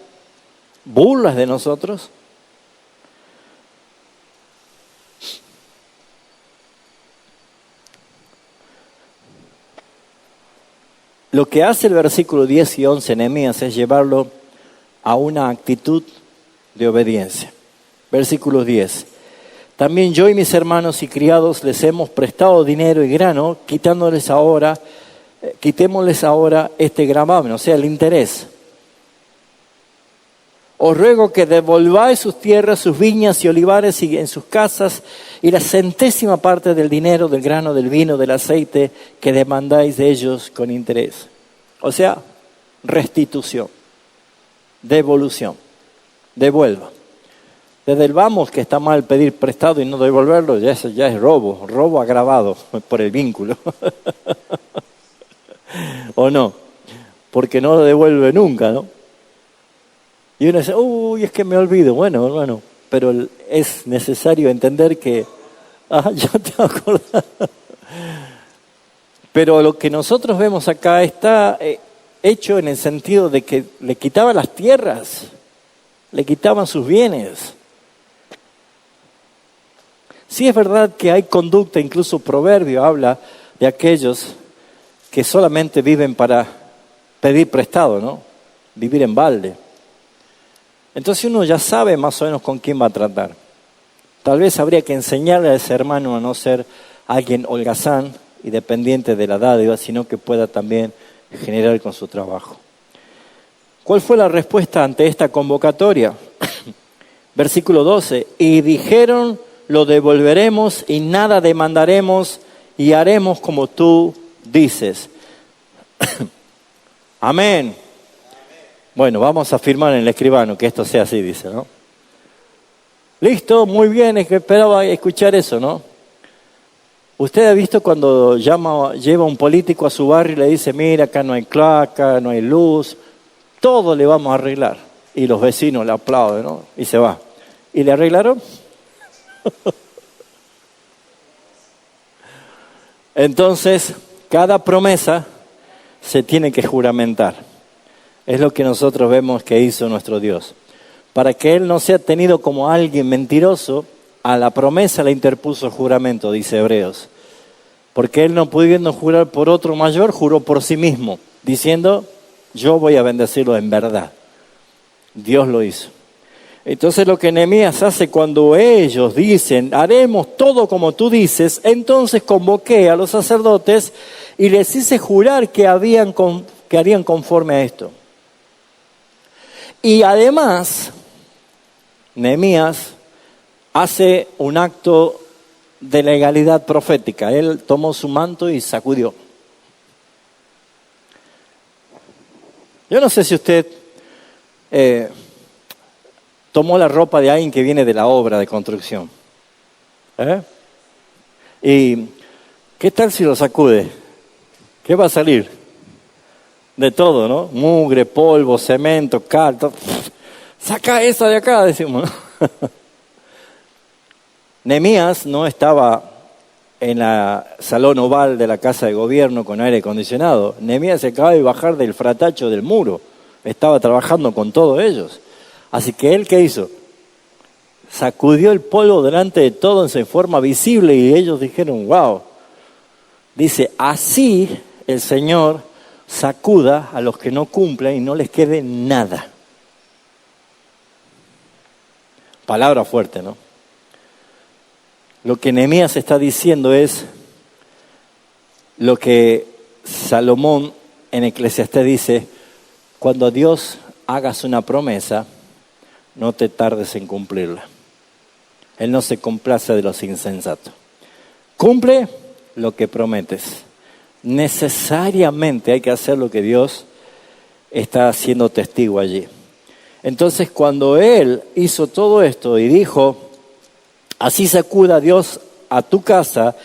Speaker 1: burlas de nosotros? Lo que hace el versículo 10 y 11 en Nehemías es llevarlo a una actitud de obediencia. Versículo 10. También yo y mis hermanos y criados les hemos prestado dinero y grano, quitémosles ahora este gravamen, o sea, el interés. Os ruego que devolváis sus tierras, sus viñas y olivares y en sus casas, y la centésima parte del dinero, del grano, del vino, del aceite que demandáis de ellos con interés. O sea, restitución, devolución, devuelva. Desde el vamos, que está mal pedir prestado y no devolverlo, ya es robo agravado por el vínculo. ¿O no? Porque no lo devuelve nunca, ¿no? Y uno dice, es que me olvido. Bueno, hermano, pero es necesario entender que, ya te acordás. Pero lo que nosotros vemos acá está hecho en el sentido de que le quitaban las tierras, le quitaban sus bienes. Sí es verdad que hay conducta, incluso Proverbio habla de aquellos que solamente viven para pedir prestado, ¿no? Vivir en balde. Entonces uno ya sabe más o menos con quién va a tratar. Tal vez habría que enseñarle a ese hermano a no ser alguien holgazán y dependiente de la dádiva, sino que pueda también generar con su trabajo. ¿Cuál fue la respuesta ante esta convocatoria? Versículo 12. Y dijeron, lo devolveremos y nada demandaremos y haremos como tú dices. Amén. Bueno, vamos a firmar en el escribano que esto sea así, dice, ¿no? Listo, muy bien, es que esperaba escuchar eso, ¿no? Usted ha visto cuando lleva un político a su barrio y le dice, mira, acá no hay cloaca, no hay luz, todo le vamos a arreglar. Y los vecinos le aplauden, ¿no? Y se va. ¿Y le arreglaron? Entonces, cada promesa se tiene que juramentar. Es lo que nosotros vemos que hizo nuestro Dios. Para que Él no sea tenido como alguien mentiroso, a la promesa le interpuso el juramento, dice Hebreos. Porque Él, no pudiendo jurar por otro mayor, juró por sí mismo, diciendo, yo voy a bendecirlo en verdad. Dios lo hizo. Entonces lo que Nehemías hace cuando ellos dicen, haremos todo como tú dices, entonces convoqué a los sacerdotes y les hice jurar que harían conforme a esto. Y además, Nehemías hace un acto de legalidad profética. Él tomó su manto y sacudió. Yo no sé si usted tomó la ropa de alguien que viene de la obra de construcción. ¿Y qué tal si lo sacude? ¿Qué va a salir? De todo, ¿no? Mugre, polvo, cemento, cal, todo. Saca esa de acá, decimos, ¿no? Nehemías no estaba en la salón oval de la casa de gobierno con aire acondicionado. Nehemías se acaba de bajar del fratacho del muro. Estaba trabajando con todos ellos. Así que él, ¿qué hizo? Sacudió el polvo delante de todos en forma visible y ellos dijeron, wow. Dice, así el Señor sacuda a los que no cumplen y no les quede nada. Palabra fuerte, ¿no? Lo que Nehemías está diciendo es lo que Salomón en Eclesiastés dice, cuando Dios hagas una promesa, no te tardes en cumplirla. Él no se complace de los insensatos. Cumple lo que prometes. Necesariamente hay que hacer lo que Dios está haciendo testigo allí. Entonces, cuando él hizo todo esto y dijo, así sacuda Dios a tu casa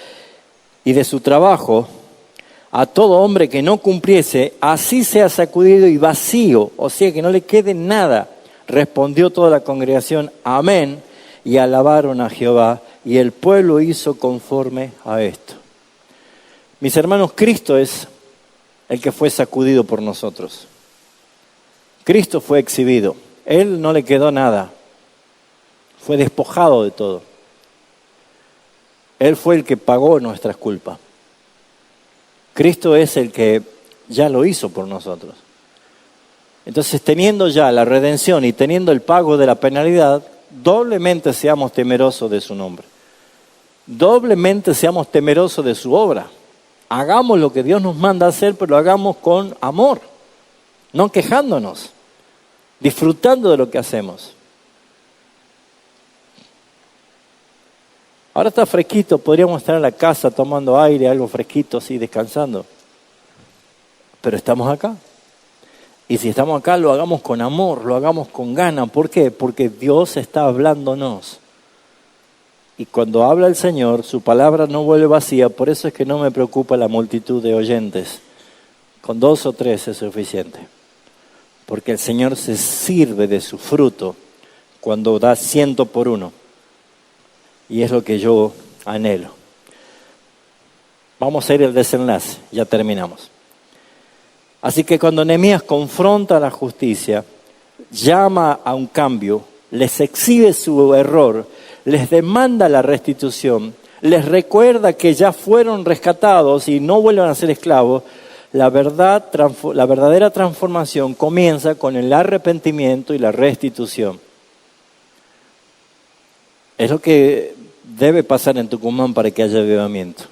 Speaker 1: y de su trabajo, a todo hombre que no cumpliese, así sea sacudido y vacío, o sea que no le quede nada. Respondió toda la congregación, amén, y alabaron a Jehová, y el pueblo hizo conforme a esto. Mis hermanos, Cristo es el que fue sacudido por nosotros. Cristo fue exhibido. Él no le quedó nada. Fue despojado de todo. Él fue el que pagó nuestras culpas. Cristo es el que ya lo hizo por nosotros. Entonces, teniendo ya la redención y teniendo el pago de la penalidad, doblemente seamos temerosos de su nombre. Doblemente seamos temerosos de su obra. Hagamos lo que Dios nos manda hacer, pero lo hagamos con amor, no quejándonos, disfrutando de lo que hacemos. Ahora está fresquito, podríamos estar en la casa tomando aire, algo fresquito así, descansando. Pero estamos acá. Y si estamos acá, lo hagamos con amor, lo hagamos con ganas. ¿Por qué? Porque Dios está hablándonos. Y cuando habla el Señor, su palabra no vuelve vacía. Por eso es que no me preocupa la multitud de oyentes. Con 2 o 3 es suficiente. Porque el Señor se sirve de su fruto cuando da 100 por 1. Y es lo que yo anhelo. Vamos a ir al desenlace, ya terminamos. Así que cuando Nehemías confronta a la justicia, llama a un cambio, les exhibe su error, les demanda la restitución, les recuerda que ya fueron rescatados y no vuelvan a ser esclavos, la verdadera transformación comienza con el arrepentimiento y la restitución. Es lo que debe pasar en Tucumán para que haya avivamiento.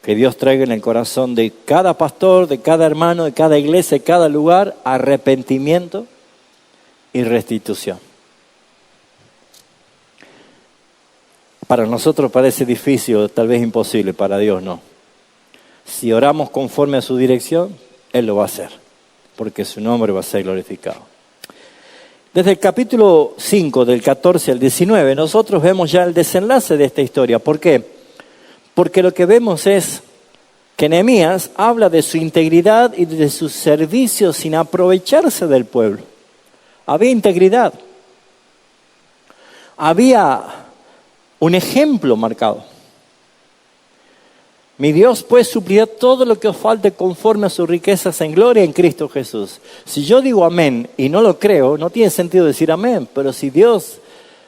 Speaker 1: Que Dios traiga en el corazón de cada pastor, de cada hermano, de cada iglesia, de cada lugar, arrepentimiento y restitución. Para nosotros parece difícil, tal vez imposible, para Dios no. Si oramos conforme a su dirección, Él lo va a hacer, porque su nombre va a ser glorificado. Desde el capítulo 5, del 14 al 19, nosotros vemos ya el desenlace de esta historia. ¿Por qué? Porque lo que vemos es que Nehemías habla de su integridad y de su servicio sin aprovecharse del pueblo. Había integridad. Había un ejemplo marcado. Mi Dios pues suplirá todo lo que os falte conforme a sus riquezas en gloria en Cristo Jesús. Si yo digo amén y no lo creo, no tiene sentido decir amén. Pero si Dios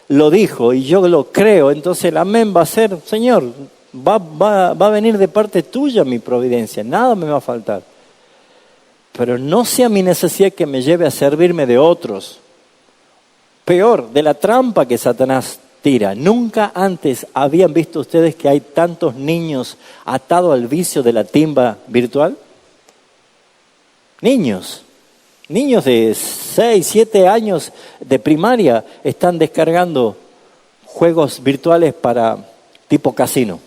Speaker 1: lo dijo y yo lo creo, entonces el amén va a ser, Señor, va a venir de parte tuya mi providencia, nada me va a faltar. Pero no sea mi necesidad que me lleve a servirme de otros, peor, de la trampa que Satanás tira. Nunca antes habían visto ustedes que hay tantos niños atados al vicio de la timba virtual. Niños de 6, 7 años de primaria están descargando juegos virtuales para tipo casino.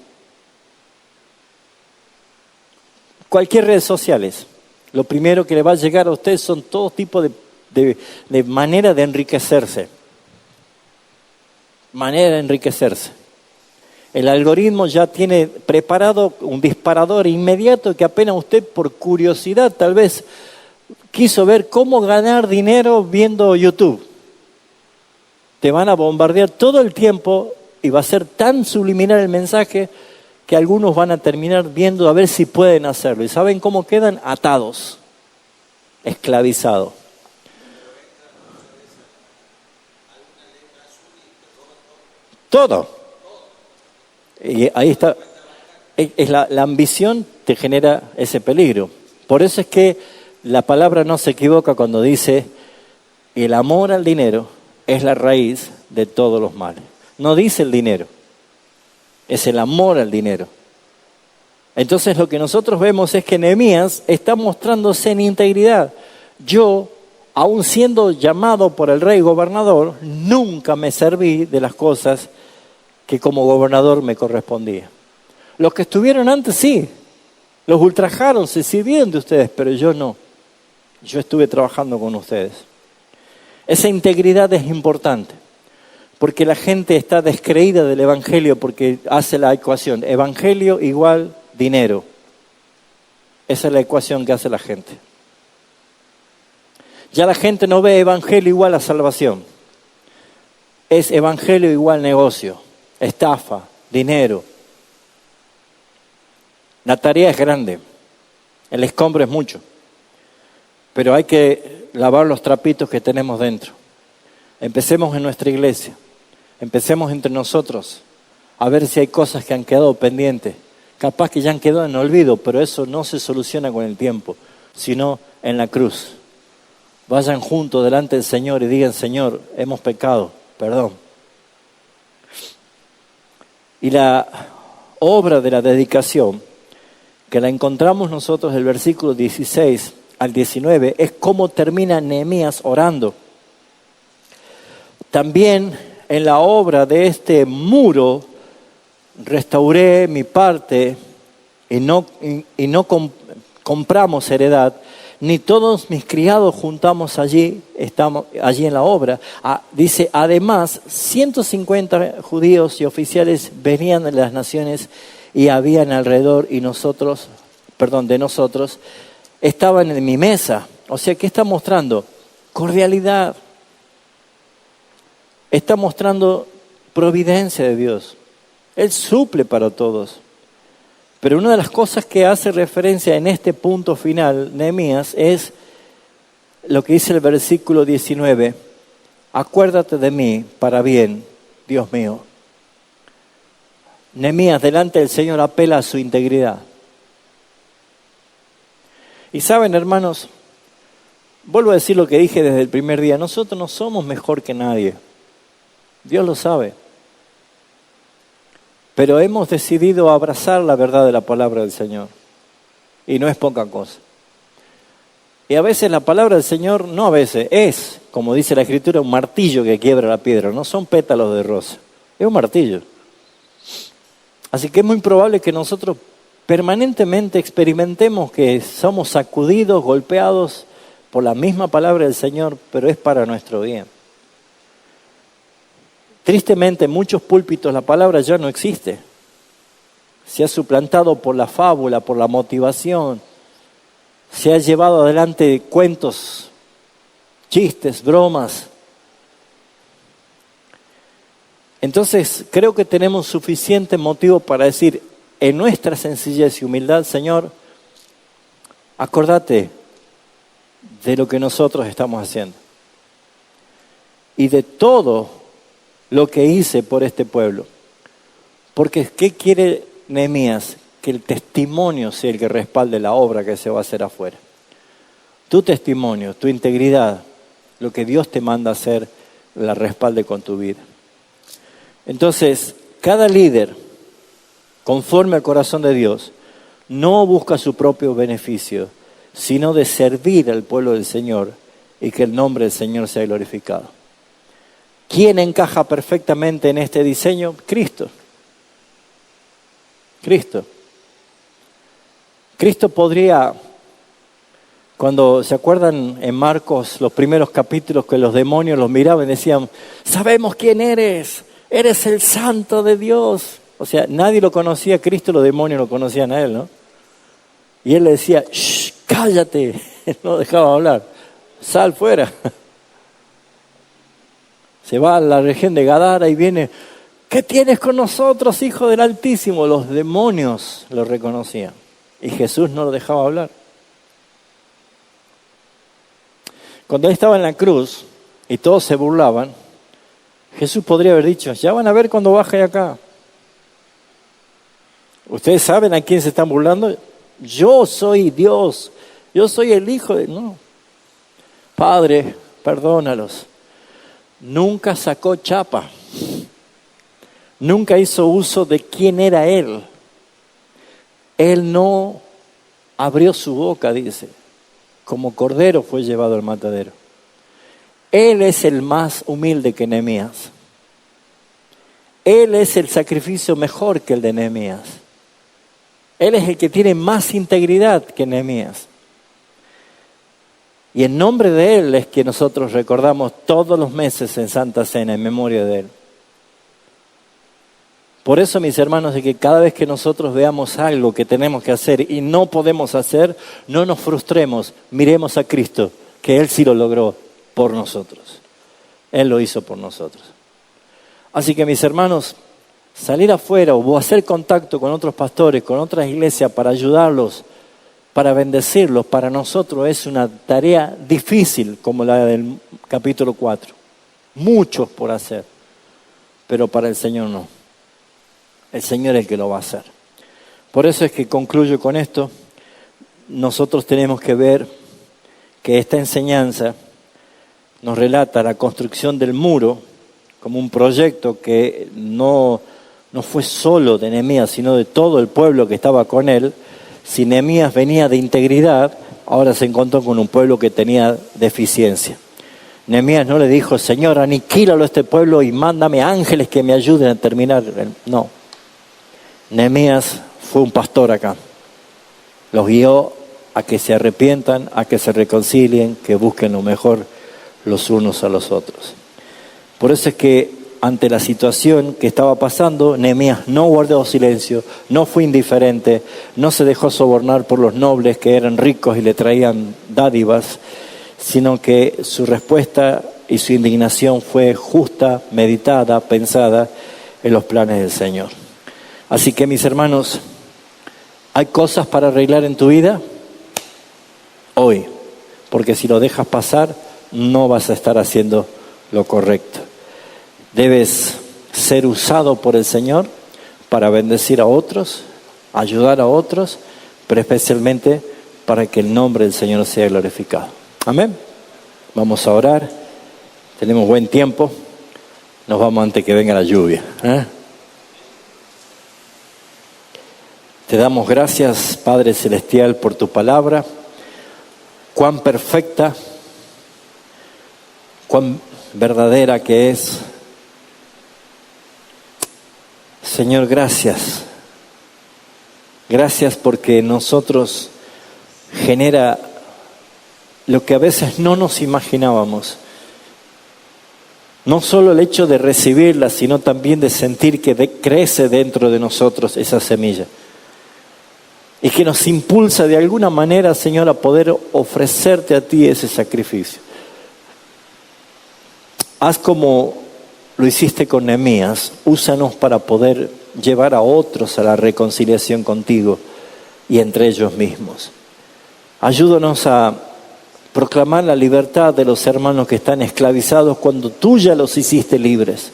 Speaker 1: Cualquier redes sociales. Lo primero que le va a llegar a ustedes son todo tipo de manera de enriquecerse. Manera de enriquecerse. El algoritmo ya tiene preparado un disparador inmediato que apenas usted por curiosidad tal vez quiso ver cómo ganar dinero viendo YouTube. Te van a bombardear todo el tiempo y va a ser tan subliminal el mensaje que algunos van a terminar viendo a ver si pueden hacerlo. ¿Y saben cómo quedan? Atados, esclavizados. Todo. Y ahí está. La ambición te genera ese peligro. Por eso es que la palabra no se equivoca cuando dice el amor al dinero es la raíz de todos los males. No dice el dinero, es el amor al dinero. Entonces lo que nosotros vemos es que Nehemías está mostrándose en integridad. Yo, aun siendo llamado por el rey gobernador, nunca me serví de las cosas que como gobernador me correspondía. Los que estuvieron antes sí, los ultrajaron, se sirvieron de ustedes, pero yo no. Yo estuve trabajando con ustedes. Esa integridad es importante, porque la gente está descreída del evangelio porque hace la ecuación, evangelio igual dinero. Esa es la ecuación que hace la gente. Ya la gente no ve evangelio igual a salvación. Es evangelio igual negocio, estafa, dinero. La tarea es grande, el escombro es mucho, pero hay que lavar los trapitos que tenemos dentro. Empecemos en nuestra iglesia, empecemos entre nosotros a ver si hay cosas que han quedado pendientes. Capaz que ya han quedado en olvido, pero eso no se soluciona con el tiempo, sino en la cruz. Vayan juntos delante del Señor y digan, Señor, hemos pecado, perdón. Y la obra de la dedicación, que la encontramos nosotros del versículo 16 al 19, es cómo termina Nehemías orando. También en la obra de este muro, restauré mi parte y no compramos heredad, ni todos mis criados juntamos estamos allí en la obra. Dice, además, 150 judíos y oficiales venían de las naciones y habían alrededor de nosotros, estaban en mi mesa. O sea, ¿qué está mostrando? Cordialidad. Está mostrando providencia de Dios. Él suple para todos. Pero una de las cosas que hace referencia en este punto final, Nehemías, es lo que dice el versículo 19. Acuérdate de mí para bien, Dios mío. Nehemías delante del Señor apela a su integridad. Y saben, hermanos, vuelvo a decir lo que dije desde el primer día. Nosotros no somos mejor que nadie. Dios lo sabe. Pero hemos decidido abrazar la verdad de la palabra del Señor. Y no es poca cosa. Y a veces la palabra del Señor, no a veces, es, como dice la Escritura, un martillo que quiebra la piedra. No son pétalos de rosa. Es un martillo. Así que es muy probable que nosotros permanentemente experimentemos que somos sacudidos, golpeados por la misma palabra del Señor, pero es para nuestro bien. Tristemente, en muchos púlpitos la palabra ya no existe. Se ha suplantado por la fábula, por la motivación. Se ha llevado adelante cuentos, chistes, bromas. Entonces, creo que tenemos suficiente motivo para decir, en nuestra sencillez y humildad, Señor, acordate de lo que nosotros estamos haciendo. Y de todo lo que hice por este pueblo. Porque ¿qué quiere Nehemías? Que el testimonio sea el que respalde la obra que se va a hacer afuera. Tu testimonio, tu integridad, lo que Dios te manda hacer, la respalde con tu vida. Entonces, cada líder, conforme al corazón de Dios, no busca su propio beneficio, sino de servir al pueblo del Señor y que el nombre del Señor sea glorificado. ¿Quién encaja perfectamente en este diseño? Cristo. Cristo podría, cuando se acuerdan en Marcos, los primeros capítulos que los demonios los miraban y decían, sabemos quién eres el santo de Dios. O sea, nadie lo conocía a Cristo, los demonios lo conocían a él, ¿no? Y él le decía, shh, cállate, no dejaba hablar, sal fuera. Se va a la región de Gadara y viene, ¿qué tienes con nosotros, hijo del Altísimo? Los demonios lo reconocían y Jesús no lo dejaba hablar. Cuando él estaba en la cruz y todos se burlaban, Jesús podría haber dicho, ya van a ver cuando baje acá. ¿Ustedes saben a quién se están burlando? Yo soy Dios, yo soy el Hijo de... No, Padre, perdónalos. Nunca sacó chapa, nunca hizo uso de quién era Él. Él no abrió su boca, dice, como cordero fue llevado al matadero. Él es el más humilde que Nehemías. Él es el sacrificio mejor que el de Nehemías. Él es el que tiene más integridad que Nehemías. Y en nombre de Él es que nosotros recordamos todos los meses en Santa Cena, en memoria de Él. Por eso, mis hermanos, es que cada vez que nosotros veamos algo que tenemos que hacer y no podemos hacer, no nos frustremos, miremos a Cristo, que Él sí lo logró por nosotros. Él lo hizo por nosotros. Así que, mis hermanos, salir afuera o hacer contacto con otros pastores, con otras iglesias para ayudarlos, para bendecirlos, para nosotros es una tarea difícil como la del capítulo 4. Muchos por hacer, pero para el Señor no. El Señor es el que lo va a hacer. Por eso es que concluyo con esto. Nosotros tenemos que ver que esta enseñanza nos relata la construcción del muro como un proyecto que no fue solo de Nehemías, sino de todo el pueblo que estaba con él. Si Nehemías venía de integridad, ahora se encontró con un pueblo que tenía deficiencia. Nehemías no le dijo, Señor, aniquílalo a este pueblo y mándame ángeles que me ayuden a terminar. No. Nehemías fue un pastor acá. Los guió a que se arrepientan, a que se reconcilien, que busquen lo mejor los unos a los otros. Por eso es que ante la situación que estaba pasando, Nehemías no guardó silencio, no fue indiferente, no se dejó sobornar por los nobles que eran ricos y le traían dádivas, sino que su respuesta y su indignación fue justa, meditada, pensada en los planes del Señor. Así que, mis hermanos, ¿hay cosas para arreglar en tu vida? Hoy, porque si lo dejas pasar, no vas a estar haciendo lo correcto. Debes ser usado por el Señor para bendecir a otros, ayudar a otros, pero especialmente para que el nombre del Señor sea glorificado. Amén. Vamos a orar. Tenemos buen tiempo. Nos vamos antes que venga la lluvia. Te damos gracias, Padre Celestial, por tu palabra. Cuán perfecta, cuán verdadera que es. Señor, gracias. Gracias porque nosotros genera lo que a veces no nos imaginábamos. No solo el hecho de recibirla, sino también de sentir que crece dentro de nosotros esa semilla. Y que nos impulsa de alguna manera, Señor, a poder ofrecerte a ti ese sacrificio. Haz como lo hiciste con Nehemías, úsanos para poder llevar a otros a la reconciliación contigo y entre ellos mismos. Ayúdanos a proclamar la libertad de los hermanos que están esclavizados cuando tú ya los hiciste libres.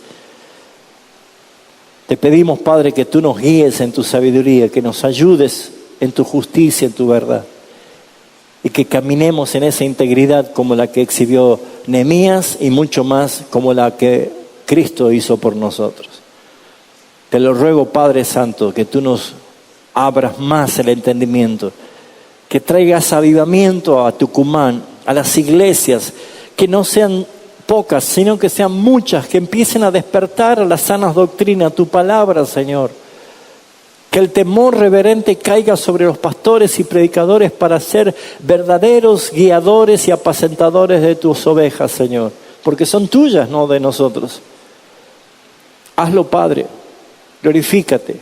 Speaker 1: Te pedimos, Padre, que tú nos guíes en tu sabiduría, que nos ayudes en tu justicia, en tu verdad, y que caminemos en esa integridad como la que exhibió Nehemías y mucho más como la que Cristo hizo por nosotros. Te lo ruego, Padre Santo, que tú nos abras más el entendimiento, que traigas avivamiento a Tucumán, a las iglesias, que no sean pocas, sino que sean muchas, que empiecen a despertar a las sanas doctrinas, tu palabra, Señor. Que el temor reverente caiga sobre los pastores y predicadores para ser verdaderos guiadores y apacentadores de tus ovejas, Señor, porque son tuyas, no de nosotros. Hazlo, Padre, glorifícate.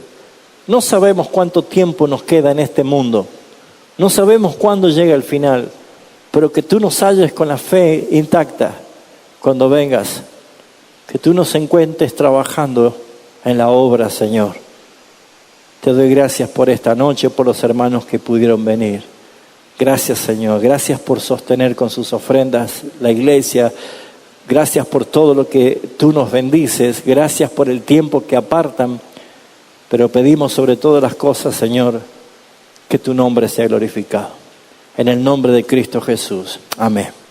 Speaker 1: No sabemos cuánto tiempo nos queda en este mundo, no sabemos cuándo llega el final, pero que tú nos halles con la fe intacta cuando vengas, que tú nos encuentres trabajando en la obra, Señor. Te doy gracias por esta noche, por los hermanos que pudieron venir. Gracias, Señor. Gracias por sostener con sus ofrendas la iglesia. Gracias por todo lo que tú nos bendices. Gracias por el tiempo que apartan. Pero pedimos sobre todas las cosas, Señor, que tu nombre sea glorificado. En el nombre de Cristo Jesús. Amén.